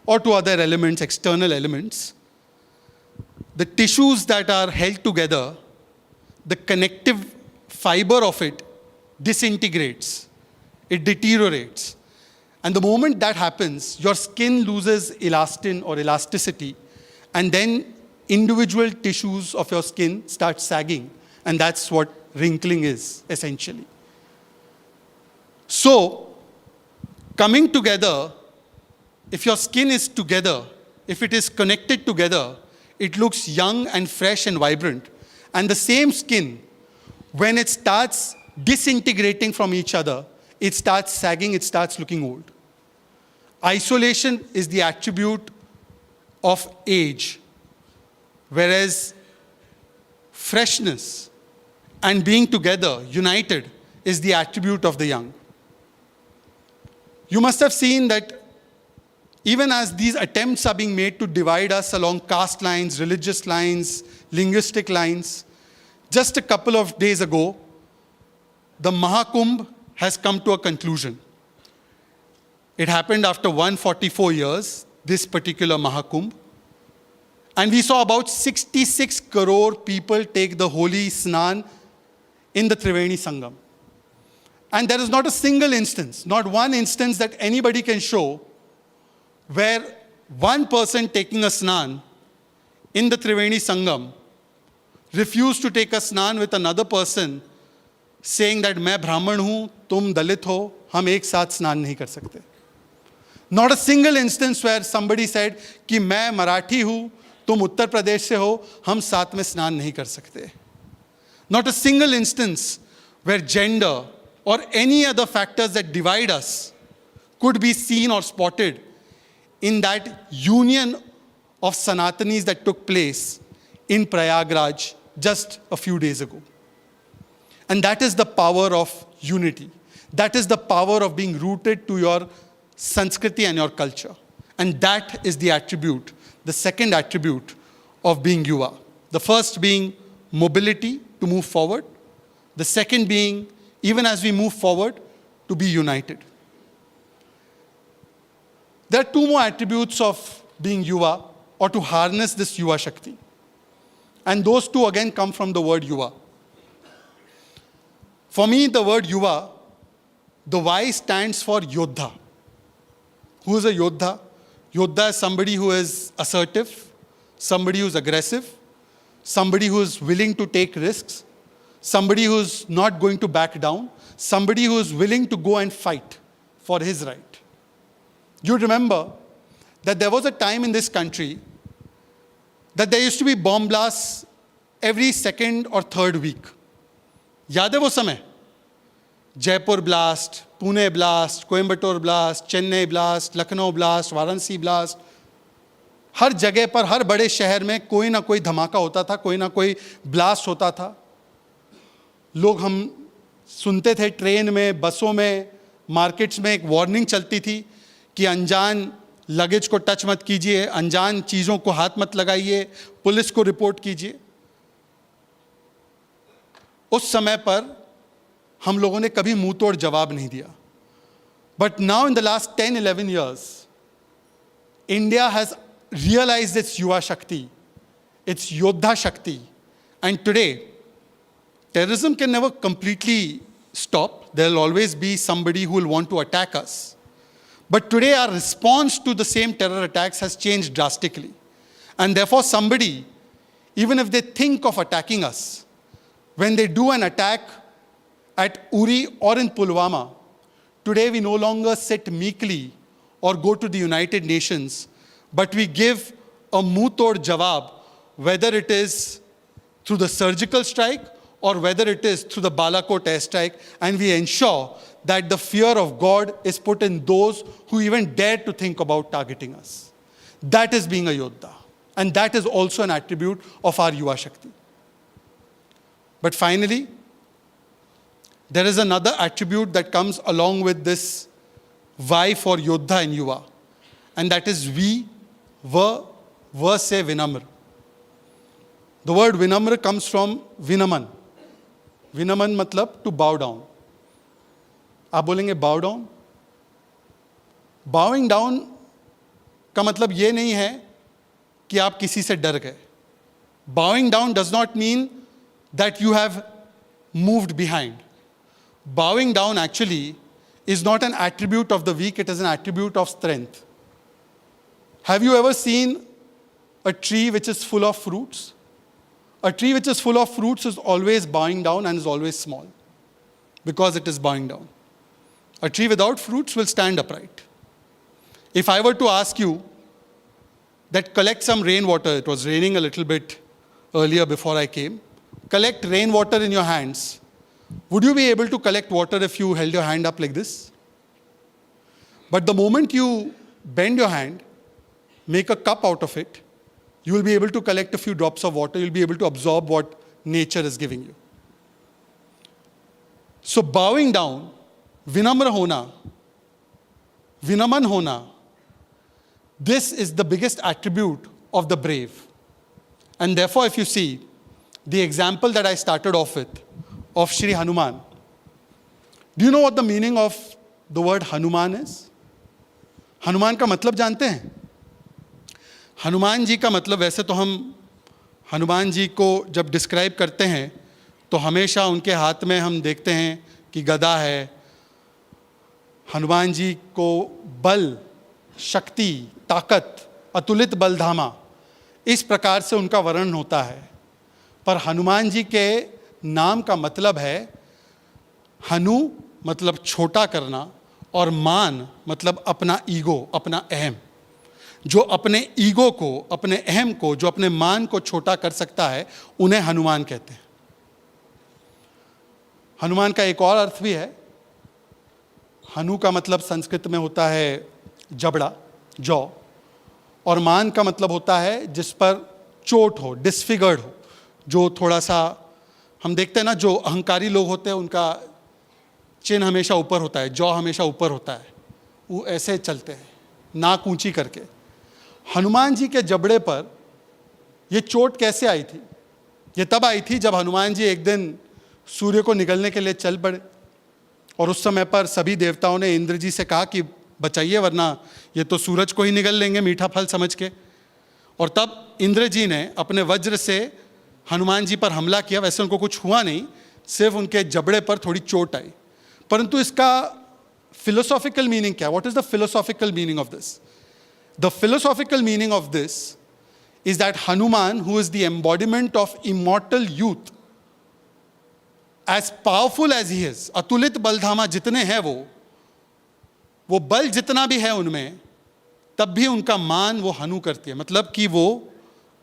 or to other elements, external elements, the tissues that are held together, the connective fiber of it disintegrates, it deteriorates. And the moment that happens, your skin loses elastin or elasticity, and then individual tissues of your skin start sagging, and that's what wrinkling is, essentially. So, coming together, if your skin is together, if it is connected together, it looks young and fresh and vibrant. And the same skin, when it starts disintegrating from each other, it starts sagging, it starts looking old. Isolation is the attribute of age, whereas freshness and being together, united, is the attribute of the young. You must have seen that even as these attempts are being made to divide us along caste lines, religious lines, linguistic lines, just a couple of days ago, the Mahakumbh has come to a conclusion. It happened after 144 years, this particular Mahakumbh. And we saw about 66 crore people take the holy Snan in the Triveni Sangam. And there is not a single instance, not one instance that anybody can show where one person taking a Snan in the Triveni Sangam refused to take a Snan with another person saying that मैं ब्राह्मण हूँ, तुम दलित हो, हम एक साथ स्नान नहीं कर सकते. Not a single instance where somebody said कि मैं मराठी हूँ, तुम उत्तर प्रदेश से हो, हम साथ में स्नान नहीं कर सकते. Not a single instance where gender or any other factors that divide us could be seen or spotted in that union of Sanatanis that took place in Prayagraj just a few days ago. And that is the power of unity. That is the power of being rooted to your Sanskriti and your culture. And that is the attribute, the second attribute of being Yuva. The first being mobility, to move forward. The second being, even as we move forward, to be united. There are two more attributes of being Yuva, or to harness this Yuva Shakti. And those two again come from the word Yuva. For me, the word Yuva, the Y stands for Yodha. Who is a Yodha? Yodha is somebody who is assertive, somebody who is aggressive, somebody who is willing to take risks, somebody who is not going to back down, somebody who is willing to go and fight for his right. You remember that there was a time in this country that there used to be bomb blasts every second or third week. याद है वो समय? Jaipur blast, Pune blast, Coimbatore blast, Chennai blast, Lucknow blast, Varanasi blast. हर जगह पर, हर बड़े शहर में कोई ना कोई धमाका होता था, कोई ना कोई ब्लास्ट होता था. लोग हम सुनते थे ट्रेन में, बसों में, मार्केट्स में एक वार्निंग चलती थी कि अनजान लगेज को टच मत कीजिए, अनजान चीज़ों को हाथ मत लगाइए, पुलिस को रिपोर्ट कीजिए। उस समय पर हम लोगों ने कभी मुंह तोड़ जवाब नहीं दिया। But now in the last 10-11 years, India has realized its Yuva Shakti, its Yodha Shakti. And today, terrorism can never completely stop. There will always be somebody who will want to attack us. But today, our response to the same terror attacks has changed drastically. And therefore, somebody, even if they think of attacking us, when they do an attack at Uri or in Pulwama, today we no longer sit meekly or go to the United Nations, but we give a muh-tod jawab, whether it is through the surgical strike or whether it is through the Balakot airstrike, and we ensure that the fear of God is put in those who even dare to think about targeting us. That is being a Yodha, and that is also an attribute of our Yuva Shakti. But finally, there is another attribute that comes along with this Y for Yodha and Yuva, and that is V, se Vinamr. The word Vinamr comes from Vinaman. Vinaman matlab to bow down. आप बोलेंगे bow down? Bowing down का मतलब ये नहीं है कि आप किसी से डर गए. Bowing down does not mean that you have moved behind. Bowing down actually is not an attribute of the weak, it is an attribute of strength. Have you ever seen a tree which is full of fruits? A tree which is full of fruits is always bowing down and is always small because it is bowing down. A tree without fruits will stand upright. If I were to ask you that collect some rainwater, it was raining a little bit earlier before I came, collect rainwater in your hands. Would you be able to collect water if you held your hand up like this? But the moment you bend your hand, make a cup out of it, you will be able to collect a few drops of water. You'll be able to absorb what nature is giving you. So bowing down, vinamra hona, vinaman hona, this is the biggest attribute of the brave. And therefore, if you see the example that I started off with, of Shri Hanuman. Do you know what the meaning of the word Hanuman is? Hanuman का मतलब जानते हैं? हनुमान जी का मतलब, वैसे तो हम हनुमान जी को जब डिस्क्राइब करते हैं तो हमेशा उनके हाथ में हम देखते हैं कि गदा है. हनुमान जी को बल, शक्ति, ताकत, अतुलित बलधामा, इस प्रकार से उनका वर्णन होता है. पर हनुमान जी के नाम का मतलब है हनु मतलब छोटा करना और मान मतलब अपना ईगो, अपना अहम. जो अपने ईगो को, अपने अहम को, जो अपने मान को छोटा कर सकता है, उन्हें हनुमान कहते हैं. हनुमान का एक और अर्थ भी है. हनु का मतलब संस्कृत में होता है जबड़ा, जौ, और मान का मतलब होता है जिस पर चोट हो, डिसफिगर्ड हो, जो थोड़ा सा, हम देखते हैं ना जो अहंकारी लोग होते हैं उनका चिन्ह हमेशा ऊपर होता है, जौ हमेशा ऊपर होता है, वो ऐसे चलते हैं नाक ऊंची करके. हनुमान जी के जबड़े पर ये चोट कैसे आई थी? ये तब आई थी जब हनुमान जी एक दिन सूर्य को निगलने के लिए चल पड़े, और उस समय पर सभी देवताओं ने इंद्र जी से कहा कि बचाइए वरना ये तो सूरज को ही निगल लेंगे मीठा फल समझ के. और तब इंद्र जी ने अपने वज्र से हनुमान जी पर हमला किया. वैसे उनको कुछ हुआ नहीं, सिर्फ उनके जबड़े पर थोड़ी चोट आई. परंतु इसका फिलोसॉफिकल मीनिंग क्या? What is the philosophical meaning of this? The philosophical meaning of this is that Hanuman, who is the embodiment of immortal youth, as powerful as he is, अतुलित बलधामा जितने हैं वो बल जितना भी है उनमें, तब भी उनका मान वो हनु करती है. मतलब कि वो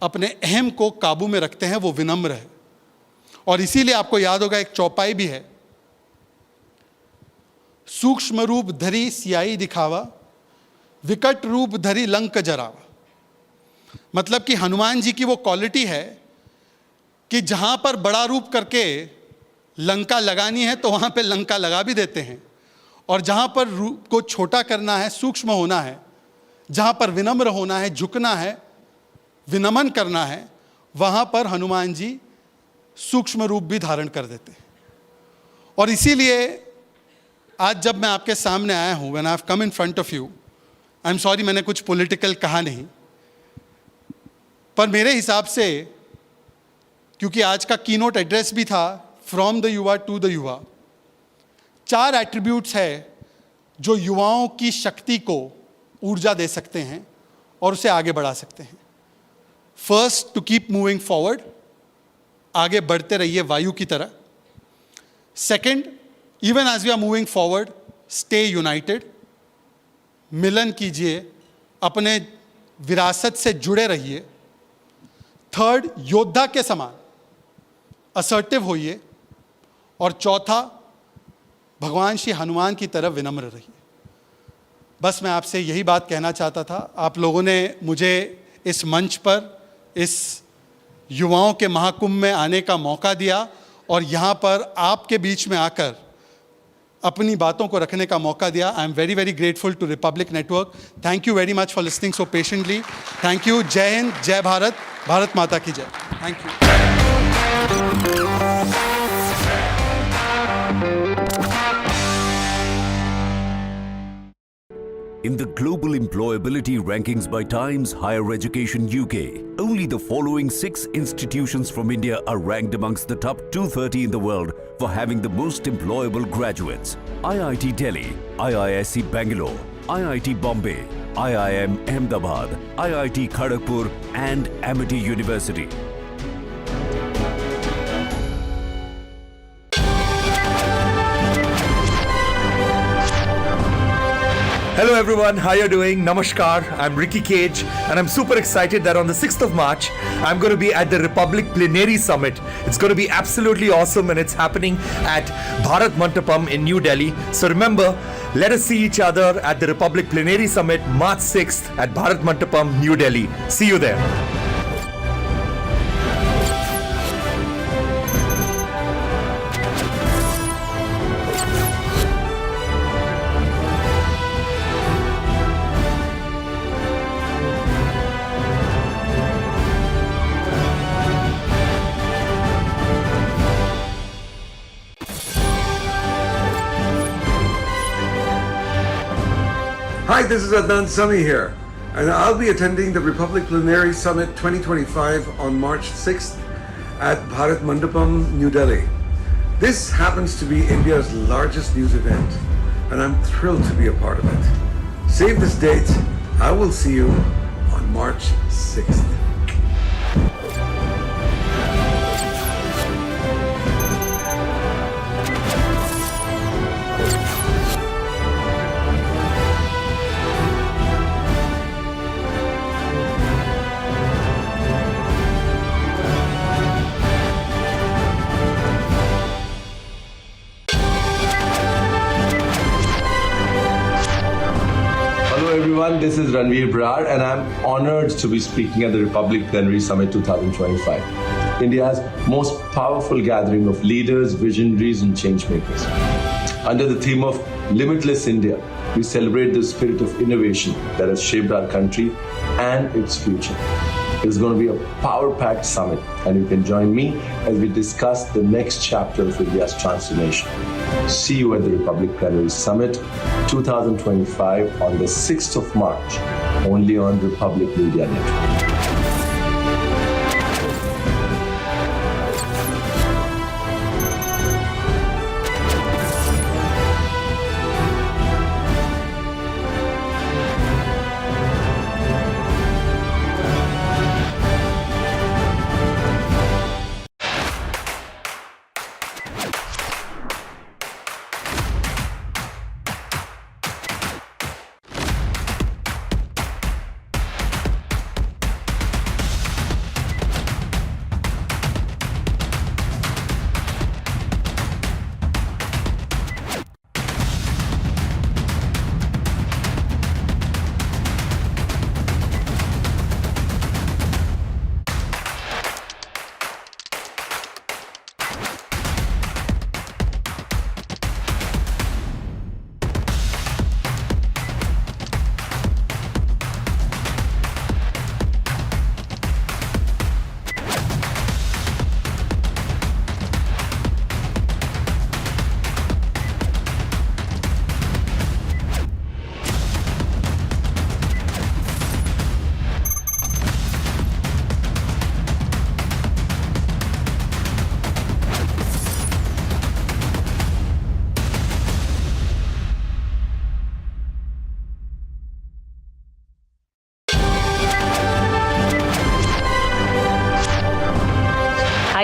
अपने अहम को काबू में रखते हैं, वो विनम्र है. और इसीलिए आपको याद होगा एक चौपाई भी है, सूक्ष्म रूप धरी सियाई दिखावा, विकट रूप धरी लंक जरावा. मतलब कि हनुमान जी की वो क्वालिटी है कि जहां पर बड़ा रूप करके लंका लगानी है तो वहां पे लंका लगा भी देते हैं, और जहाँ पर रूप को छोटा करना है, सूक्ष्म होना है, जहाँ पर विनम्र होना है, झुकना है, विनमन करना है, वहाँ पर हनुमान जी सूक्ष्म रूप भी धारण कर देते हैं। और इसीलिए आज जब मैं आपके सामने आया हूँ, when I have come in front of you, I am sorry मैंने कुछ पॉलिटिकल कहा नहीं, पर मेरे हिसाब से, क्योंकि आज का कीनोट एड्रेस भी था फ्रॉम द युवा टू द युवा, 4 एट्रीब्यूट्स है जो युवाओं की शक्ति को ऊर्जा दे सकते हैं और उसे आगे बढ़ा सकते हैं। First, to keep moving forward, आगे बढ़ते रहिए वायु की तरह। Second, even as we are moving forward, stay united, मिलन कीजिए, अपने विरासत से जुड़े रहिए। थर्ड, योद्धा के समान असर्टिव होइए। और चौथा, भगवान श्री हनुमान की तरह विनम्र रहिए। बस मैं आपसे यही बात कहना चाहता था। आप लोगों ने मुझे इस मंच पर, इस युवाओं के महाकुंभ में आने का मौका दिया और यहाँ पर आपके बीच में आकर अपनी बातों को रखने का मौका दिया। I am very very grateful to Republic Network. Thank you very much for listening so patiently. Thank you. जय हिंद, जय भारत, भारत माता की जय। Thank you. In the global employability rankings by Times Higher Education UK, only the following 6 institutions from India are ranked amongst the top 230 in the world for having the most employable graduates. IIT Delhi, IISc Bangalore, IIT Bombay, IIM Ahmedabad, IIT Kharagpur and Amity University. Hello everyone, how you doing? Namaskar, I'm Ricky Cage and I'm super excited that on the 6th of March, I'm going to be at the Republic Plenary Summit. It's going to be absolutely awesome and it's happening at Bharat Mandapam in New Delhi. So remember, let us see each other at the Republic Plenary Summit March 6th at Bharat Mandapam, New Delhi. See you there. Hi, this is Adnan Sami here, and I'll be attending the Republic Plenary Summit 2025 on March 6th at Bharat Mandapam, New Delhi. This happens to be India's largest news event, and I'm thrilled to be a part of it. Save this date. I will see you on March 6th. Everyone, this is Ranveer Brar and I'm honored to be speaking at the Republic Plenary Summit 2025, India's most powerful gathering of leaders, visionaries and change makers. Under the theme of Limitless India, we celebrate the spirit of innovation that has shaped our country and its future. It is going to be a power-packed summit and you can join me as we discuss the next chapter of India's transformation. See you at the Republic Plenary Summit 2025 on the 6th of March, only on Republic Media Network.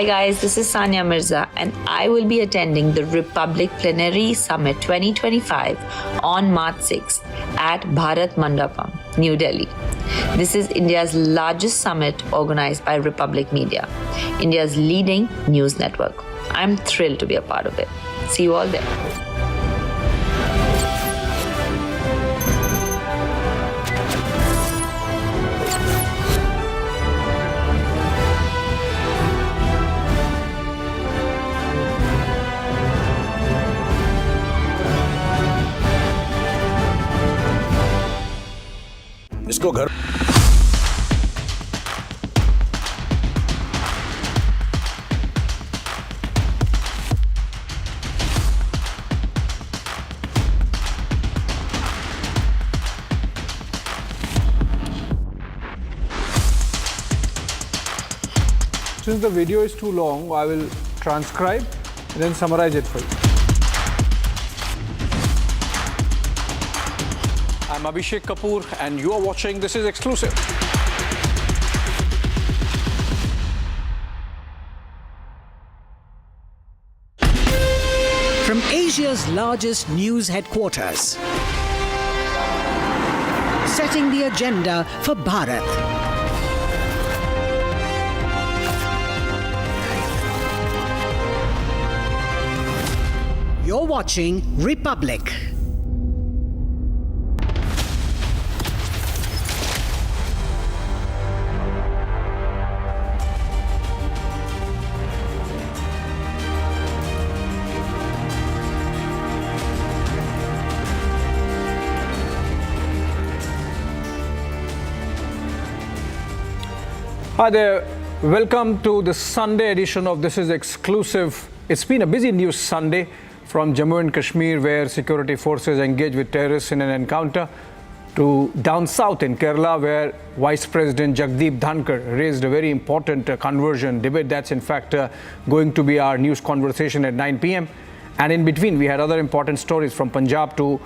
Hi guys, this is Sania Mirza and I will be attending the Republic Plenary Summit 2025 on March 6th at Bharat Mandapam, New Delhi. This is India's largest summit organized by Republic Media, India's leading news network. I'm thrilled to be a part of it. See you all there. इसको घर Since the video is too long, I will transcribe and then summarize it for you. I'm Abhishek Kapoor and you are watching This is Exclusive. From Asia's largest news headquarters, setting the agenda for Bharat. You're watching Republic. Hi there, welcome to the Sunday edition of This is Exclusive. It's been a busy news Sunday from Jammu and Kashmir, where security forces engaged with terrorists in an encounter, to down south in Kerala, where Vice President Jagdeep Dhankar raised a very important conversion debate. That's in fact going to be our news conversation at 9 p.m. And in between, we had other important stories from Punjab to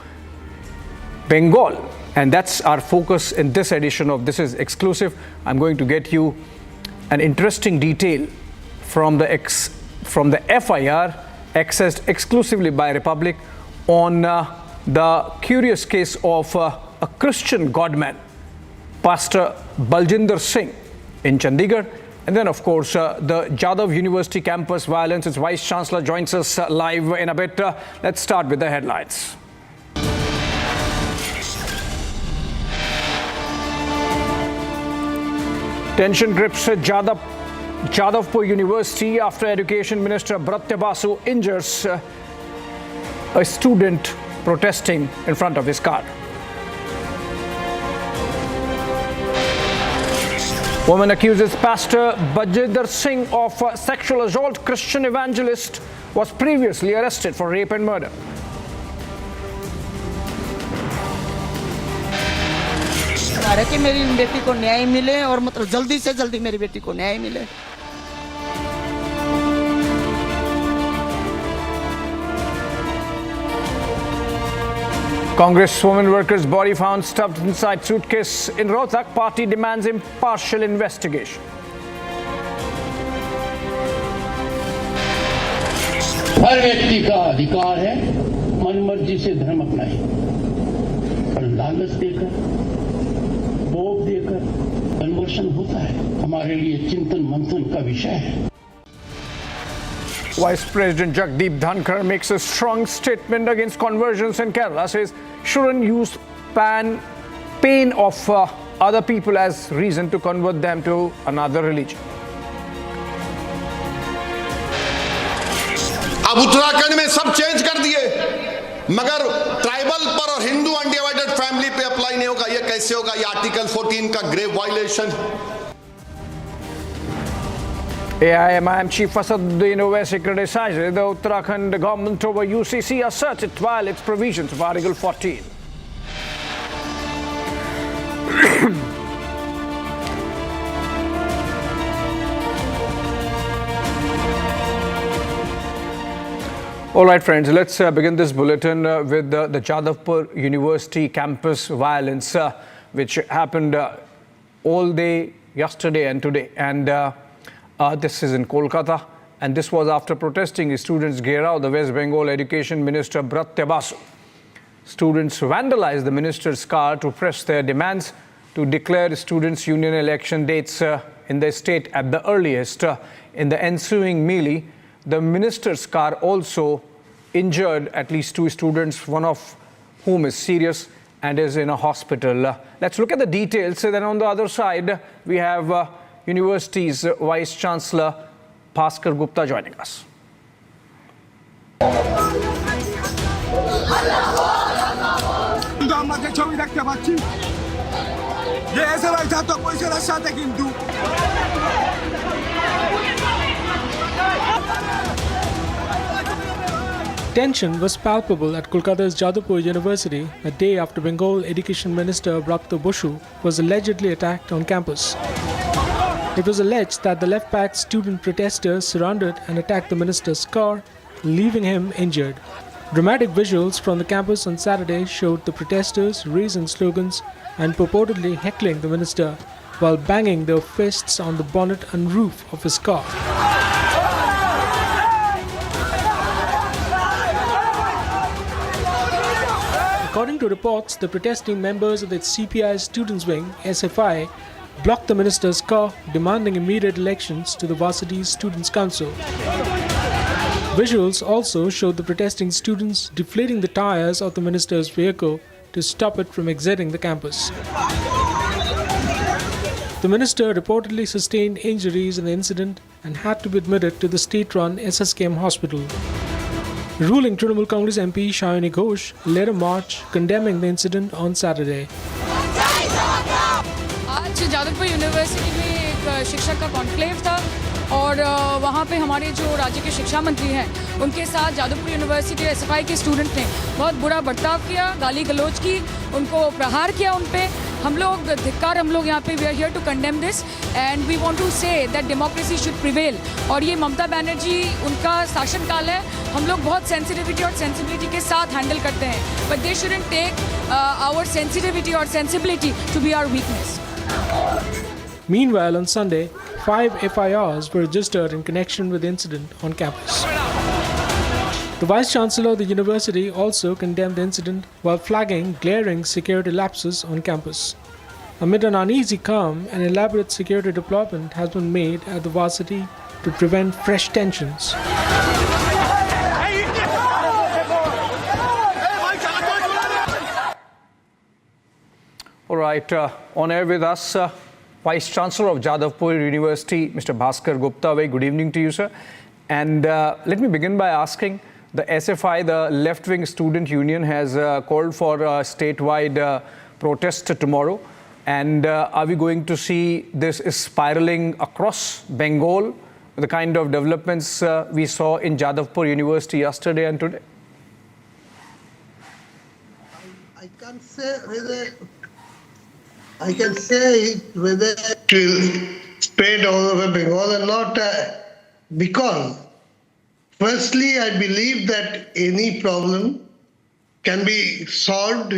Bengal. And that's our focus in this edition of This is Exclusive. I'm going to get you an interesting detail from the FIR accessed exclusively by Republic on the curious case of a Christian godman, Pastor Baljinder Singh in Chandigarh. And then, of course, the Jadavpur University campus violence. Its Vice Chancellor joins us live in a bit. Let's start with the headlines. Tension grips Jadavpur University after Education Minister Bratya Basu injures a student protesting in front of his car. Woman accuses Pastor Baljinder Singh of sexual assault. Christian evangelist was previously arrested for rape and murder. कि मेरी बेटी को न्याय मिले और मतलब जल्दी से जल्दी मेरी बेटी को न्याय मिले. Congress women workers' body found stuffed inside suitcase in Rohtak. Party demands impartial investigation. हर व्यक्ति का अधिकार है मनमर्जी से धर्म अपनाए, पर लालच देकर भोग देकर कन्वर्शन होता है, हमारे लिए चिंतन मंथन का विषय है. Vice President Jagdeep Dhankar makes a strong statement against conversions in Kerala, says shouldn't use pain of other people as reason to convert them to another religion. अब उत्तराखंड में सब चेंज कर दिए, मगर ट्राइबल पर और हिंदू अनडिवाइडेड फैमिली पे apply नहीं होगा. ये कैसे होगा? ये आर्टिकल 14 का grave violation. AIMIM Chief Asaduddin Owaisi criticized the Uttarakhand government over UCC asserts it violates provisions of Article 14. All right, friends, let's begin this bulletin with the Jadavpur University campus violence, which happened all day yesterday and today. And This is in Kolkata, and this was after protesting students Gheraw the West Bengal Education Minister Bratya Basu. Students vandalized the minister's car to press their demands to declare students' union election dates in the state at the earliest. In the ensuing melee, the minister's car also injured at least 2 students, one of whom is serious and is in a hospital. Let's look at the details. Then on the other side, we have University's Vice Chancellor Bhaskar Gupta joining us. Tension was palpable at Kolkata's Jadavpur University a day after Bengal Education Minister Bratya Basu was allegedly attacked on campus. It was alleged that the left-backed student protesters surrounded and attacked the minister's car, leaving him injured. Dramatic visuals from the campus on Saturday showed the protesters raising slogans and purportedly heckling the minister while banging their fists on the bonnet and roof of his car. According to reports, the protesting members of the CPI Students' Wing, SFI, blocked the minister's car, demanding immediate elections to the Varsity's Students' Council. Visuals also showed the protesting students deflating the tires of the minister's vehicle to stop it from exiting the campus. The minister reportedly sustained injuries in the incident and had to be admitted to the state-run SSKM hospital. Ruling Trinamool Congress MP Shayani Ghosh led a march condemning the incident on Saturday. आज Jadavpur university में एक शिक्षक का conclave था और वहाँ पे हमारे जो राज्य के शिक्षा मंत्री हैं उनके साथ जादवपुर यूनिवर्सिटी एसएफआई के स्टूडेंट ने बहुत बुरा बर्ताव किया, गाली गलौज की, उनको प्रहार किया उन पे। हम लोग धिक्कार, हम लोग यहाँ पे we are here to condemn this and we want to say that democracy should prevail. और ये ममता बनर्जी उनका शासनकाल है, हम लोग बहुत सेंसिटिविटी और सेंसिबिलिटी के साथ हैंडल करते हैं, but they shouldn't take our sensitivity और sensibility to be our weakness. Meanwhile, on Sunday, 5 FIRs were registered in connection with the incident on campus. The Vice Chancellor of the university also condemned the incident while flagging glaring security lapses on campus. Amid an uneasy calm, an elaborate security deployment has been made at the varsity to prevent fresh tensions. All right, on air with us, Vice Chancellor of Jadavpur University, Mr. Bhaskar Gupta. Very good evening to you, sir. And let me begin by asking, the SFI, the left-wing student union, has called for a statewide protest tomorrow. And are we going to see this spiraling across Bengal, the kind of developments we saw in Jadavpur University yesterday and today? I can't say whether I can say whether it will spread all over Bengal or not, because firstly, I believe that any problem can be solved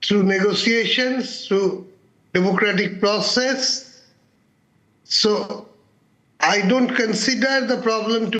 through negotiations, through democratic process. So I don't consider the problem to